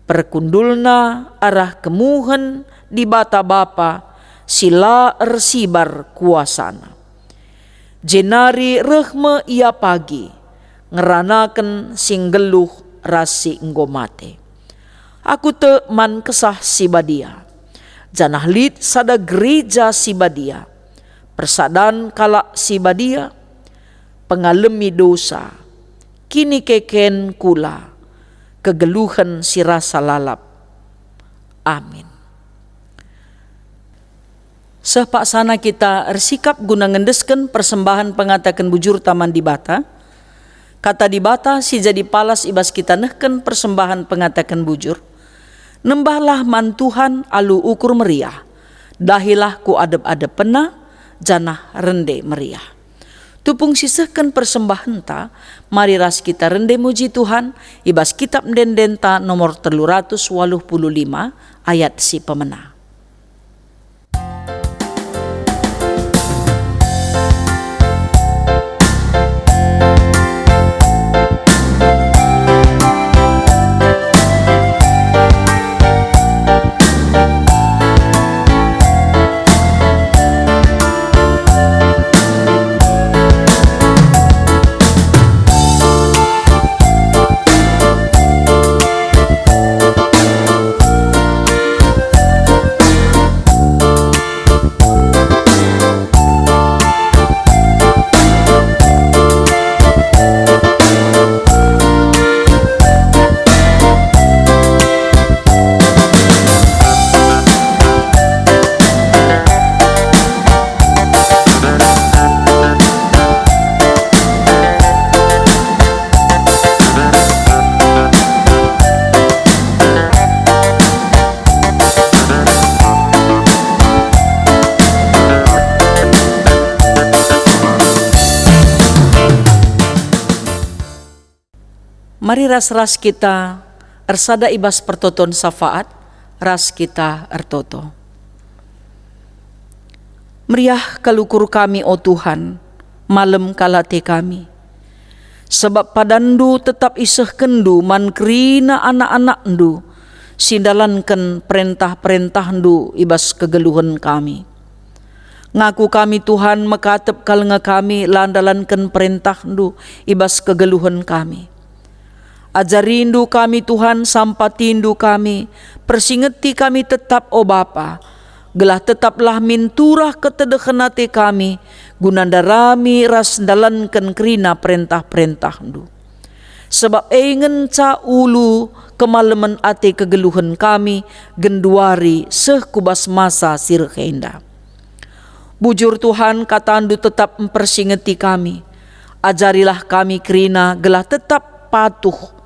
perkundulna arah kemuhen di bata bapa, sila ersibar kuasana. Jenari rehme ia pagi, ngeranaken sing geluh rasi enggo mate. Aku te man kesah si badia, janah lid sada gereja si badia, persadan kalak si badia, pengalemi dosa, kini keken kula, kegeluhan si rasa lalap. Amin. Sepak sana kita ersikap guna ngendesken persembahan pengatakan bujur taman di bata. Kata di bata si jadi palas ibas kita nehken persembahan pengatakan bujur. Nembahlah man Tuhan alu ukur meriah. Dahilah ku adep-adep pena, janah rende meriah. Tupung sisehken persembahan ta, mari ras kita rende muji Tuhan, ibas kitab dendenta nomor 385 ayat si pemena. Mari ras-ras kita ersada ibas pertoton syafaat, ras kita ertoto. Meriah kalukur kami o Tuhan, malam kalate kami. Sebab padandu tetap iseh kendu man kerina anak-anak ndu, sindalanken perintah-perintah ndu ibas kegeluhan kami. Ngaku kami Tuhan mekatep kalenga kami landalanken perintah ndu ibas kegeluhan kami. Ajarindu kami Tuhan sampatindu kami, persingeti kami tetap o Bapa, gelah tetaplah minturah ketedekhenate kami, gunandarami ras dalanken kerina perintah-perintah ndu. Sebab engen ca ulu kemalemen ate kegeluhan kami, genduari seh kubas masa sirhenda. Bujur Tuhan katandu tetap mempersingeti kami, ajarilah kami kerina gelah tetap patuh,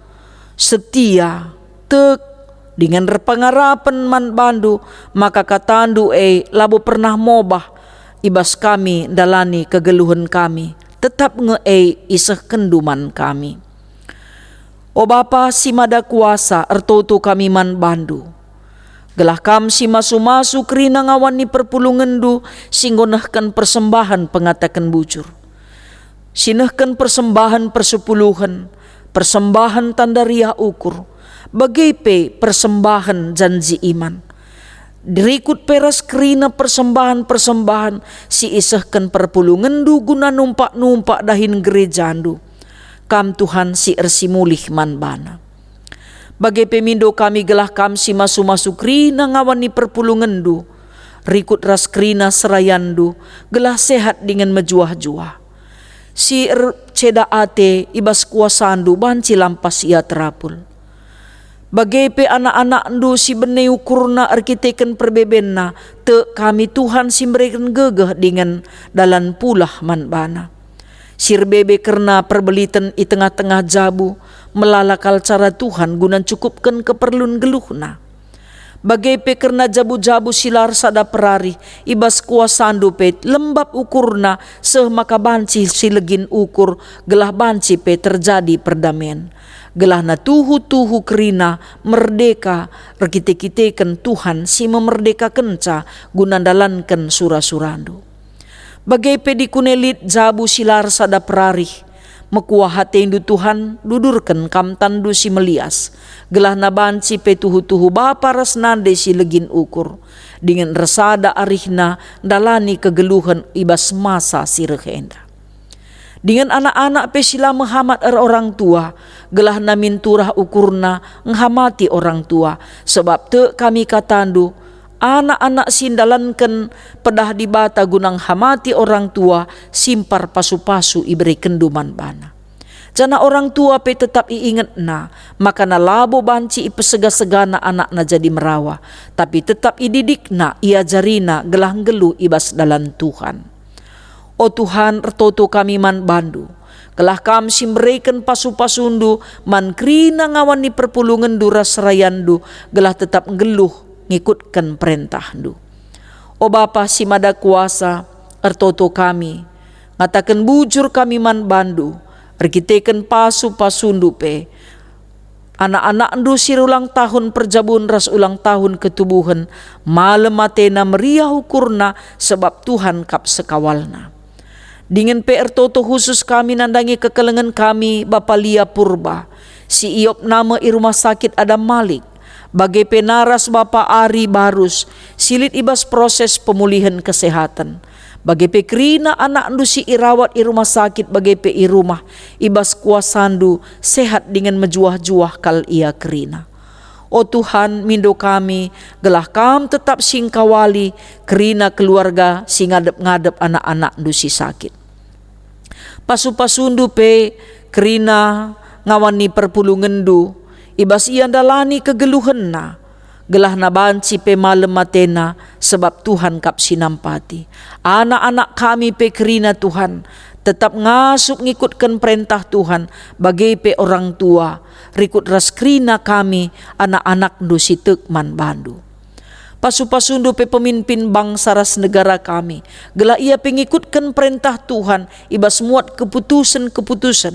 setia, tek, dengan repengarapan man bandu, maka katandu labu pernah mobah, ibas kami dalani kegeluhan kami, tetap iseh kenduman kami. O Bapa si mada kuasa ertoto kami man bandu, gelah kam si masu-masu kerina ngawani perpulungendu, singgonahkan persembahan pengatakan bujur. Sinahkan persembahan persepuluhan, persembahan tanda riah ukur, bagai persembahan janji iman. Dirikut peras kerina persembahan-persembahan si isahkan perpulungendu guna numpak-numpak dahin gerejandu. Kam Tuhan si ersimulih man bana. Bagai pemindo kami gelah kam si masu-masu kerina ngawani perpulungendu, rikut ras kerina serayandu, gelah sehat dengan mejuah-juah. Si ceda ate ibas kuasandu banci lampas ia terapul. Bagai pe anak-anak ndu si benei ukurna arkiteken perbebenna, te kami Tuhan si memberikan gegeh dengan dalan pulah man bana. Sirbebe karena perbeliten i tengah-tengah jabu melalakal cara Tuhan guna cukupkan keperluan geluhna. Bagai pe karena jabu-jabu silar sada perari ibas kuasandu pe lembab ukurna seh maka banci silegin ukur gelah banci pe terjadi perdamaian. Gelah na tuhu-tuhu kerina merdeka rekite-kiteken Tuhan si memerdeka kenca guna dalankan sura-surandu. Bagai pe dikunelit jabu silar sada perari mekuah hatendu Tuhan dudurkan kam tandu si melias gelah na banci pe tuhu-tuhu bapa resnande si legin ukur dengan resada arihna dalani kegeluhan ibas masa si rehenda dengan anak-anak pe sila menghamat orang tua gelah na minturah ukurna nghamati orang tua sebab te kami katandu anak-anak sindalankan pedah di bata gunang hamati orang tua simpar pasu-pasu iberi kenduman bana. Jana orang tua pe tetap iingat na maka na labo banci ipesega-segana anak na jadi merawa tapi tetap ididik na iajarina gelah gelu ibas dalan Tuhan. O Tuhan ertoto kami man bandu gelah kam simberikan pasu-pasundu man krina ngawan ni perpulungan duras rayandu gelah tetap geluh ngikutkan perintah du. O Bapa si mada kuasa ertoto kami ngatakan bujur kami man bandu erkiteken pasu-pasundu pe anak-anak ndu sirulang tahun perjabun ras ulang tahun ketubuhan malam matena meriah ukurna sebab Tuhan kap sekawalna. Dengan pe ertoto khusus kami nandangi kekelengan kami Bapa Lia Purba si iop nama i rumah sakit Adam Malik bagai penaras Bapa Ari Barus silit ibas proses pemulihan kesehatan. Bagai pe krina anak ndu si irawat i rumah sakit bagai pe i rumah ibas kuasandu sehat dengan mejuah-juah kal ia krina. O Tuhan mindo kami gelah kam tetap singkawali krina keluarga sing ngadep-ngadep anak-anak ndu si sakit. Pasu-pasundu pe krina ngawani perpulungan ndu ibas ia dalani kegeluhenna gelah na banci pe malem matena sebab Tuhan kap sinampati. Anak-anak kami pe kerina Tuhan tetap ngasup ngikutkan perintah Tuhan bagai pe orang tua rikut ras kerina kami anak-anak ndu sitek man bandu. Pasu-pasundu pe pemimpin bangsa ras negara kami gelah ia pengikutkan perintah Tuhan ibas muat keputusan-keputusan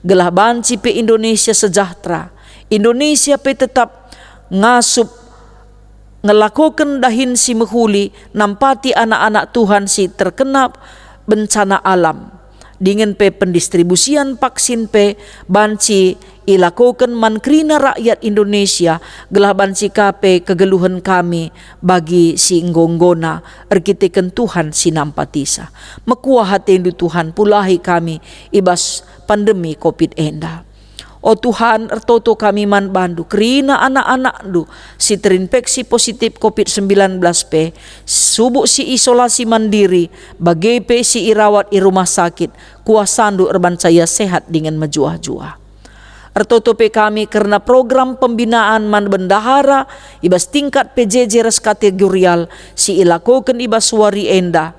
gelah banci pe Indonesia sejahtera. Indonesia pe tetap ngasup ngelakukan dahin si mehuli nampati anak-anak Tuhan si terkena bencana alam dengan pe pendistribusian vaksin pe banci ilakukan mankrina rakyat Indonesia gelah banci kape kegeluhan kami bagi si ngonggona erkiteken Tuhan si nampatisa mekuah hatendu Tuhan pulahi kami ibas pandemi COVID enda. O Tuhan ertoto kami man bandu kerina anak-anak du si terinfeksi positif COVID-19 pe subuk si isolasi mandiri bagai pe si irawat i rumah sakit kuasandu erbancaya sehat dengan mejuah-juah. Ertoto pe kami karena program pembinaan man bendahara ibas tingkat PJJ res kategorial si ilakukan ibas wari enda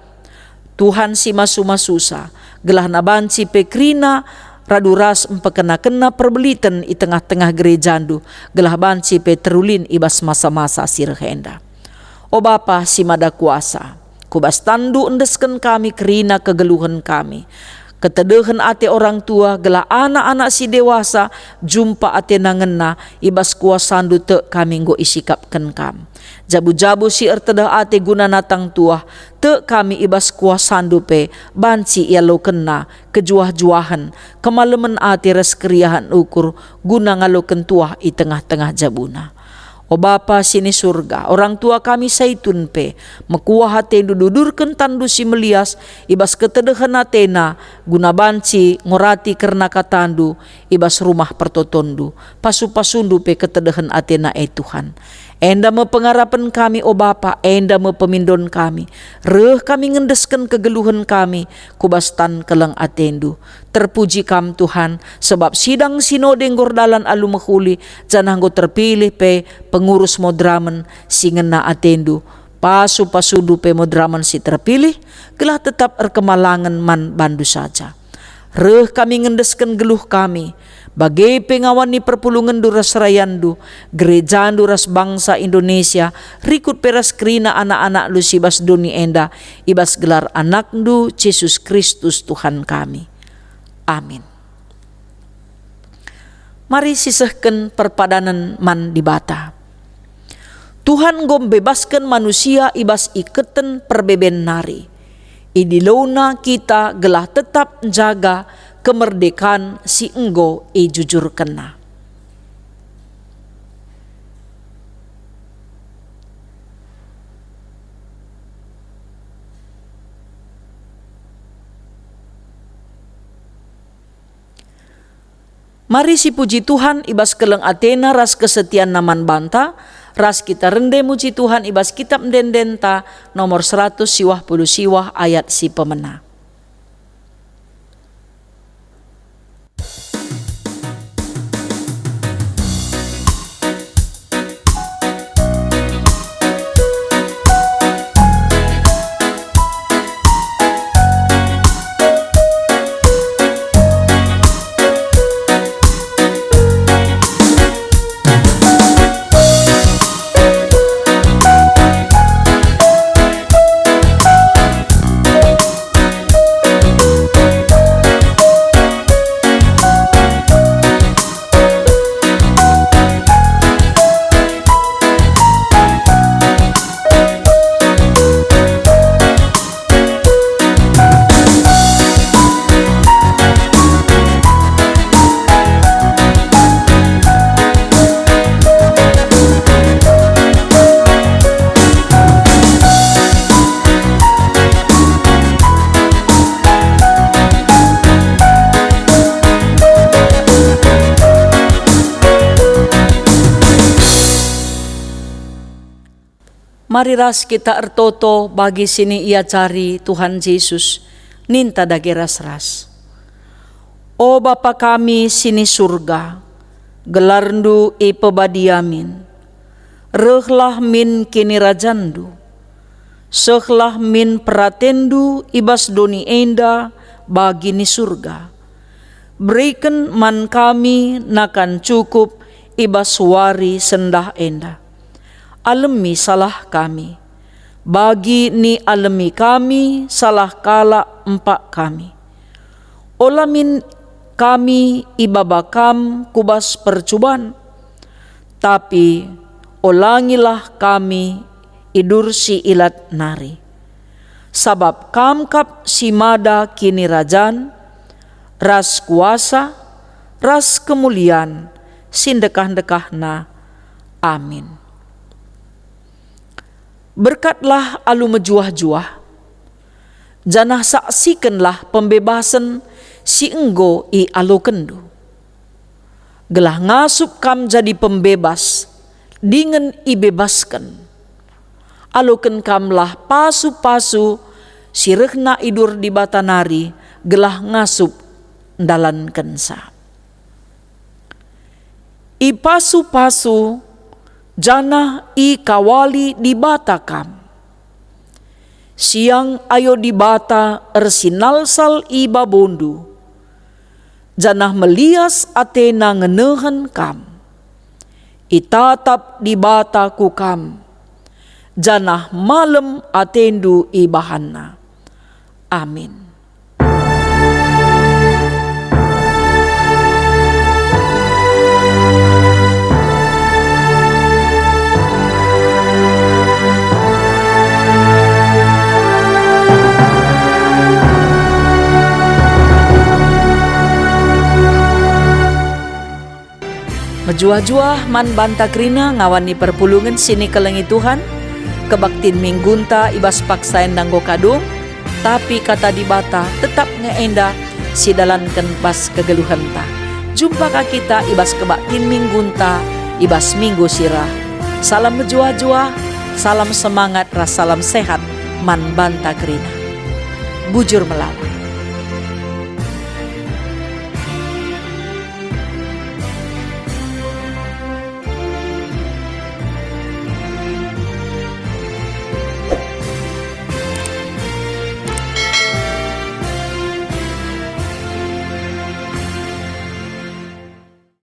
Tuhan si masu-masusa gelah nabanci pe krina raduras empekena-kena perbelitan i tengah-tengah gerejandu gelah banci pe terulin ibas masa-masa sirhenda. O Bapa si mada kuasa kubas tandu endesken kami kerina kegeluhan kami ketedehan ate orang tua gelah anak-anak si dewasa jumpa ate nangena ibas kuasandu te kami nggo isikapken kam. Jabu-jabu si ertedah ate guna natang tua te kami ibas kuasandu pe banci ia lo kena kejuah-juahan kemalemen ate res keriahan ukur guna ngaloken tuah i tengah-tengah jabuna. O Bapa sini surga orang tua kami saitun pe mekuah hate dudurken tandu si melias ibas ketedehan atena guna banci ngorati karena katandu ibas rumah pertotondu pasu-pasundu pe ketedehan atena Tuhan. Enda me pengarapan kami o Bapa, enda me pemindon kami. Reh kami ngendesken kegeluhan kami, kubastan keleng atendu. Terpuji kam Tuhan, sebab sidang sinode ngordalan alu mehuli, jananggo terpilih pe pengurus modramen singena atendu. Pasu-pasudu pe modramen si terpilih, gelah tetap erkemalangan man bandu saja. Reh kami ngendesken geluh kami, bagai pengawani perpulungan duras rayandu, gereja duras bangsa Indonesia, rikut peras kerina anak-anak lu sibas doni enda, ibas gelar anakdu Yesus Kristus Tuhan kami. Amin. Mari sisehken perpadanan man di bata. Tuhan gom bebaskan manusia ibas iketen perbeben nari. Idilona kita gelah tetap jaga kemerdekaan si enggo jujur kena. Mari si puji Tuhan ibas keleng Athena ras kesetiaan naman banta, ras kita rende muji Tuhan ibas kitab dendenta nomor 100 siwah puluh siwah ayat si pemena. Mari ras kita ertoto bagi sini ia cari Tuhan Yesus, ninta dage ras-ras. O Bapa kami sini surga, gelarndu pebadiamin, rehlah min kini rajandu, sehlah min peratendu ibas doni enda bagi ni surga. Berikan man kami nakan cukup ibas wari sendah enda. Alemi salah kami, bagi ni alemi kami salah kala empak kami. Olamin kami ibabakam kubas percubaan, tapi olangilah kami idur si ilat nari. Sabab kamkap si mada kini rajan, ras kuasa, ras kemuliaan, sindekah-dekahna. Amin. Berkatlah alu mejuah-juah, janah saksikanlah pembebasan si enggo alu kendu. Gelah ngasup kam jadi pembebas, dengan ibebaskan. Aluken kamlah pasu-pasu sirehna idur di batanari, gelah ngasup dalan kensa. Ipasu-pasu janah kawali di bata kam. Siang ayo di bata ersinalsal babondu. Janah melias Athena ngenehen kam. Itatap di bata ku kam. Janah malem atendu bahanna. Amin. Mejuah-juah man banta krina ngawani perpulungan sini kelengi Tuhan, kebaktin minggunta ibas paksain nanggo kadung, tapi kata di bata tetap ngeenda sidalankan bas kegeluhan ta. Jumpa ka kita ibas kebaktin minggunta, ibas minggu sirah. Salam mejuah-juah, salam semangat, ras salam sehat, man banta krina. Bujur melala.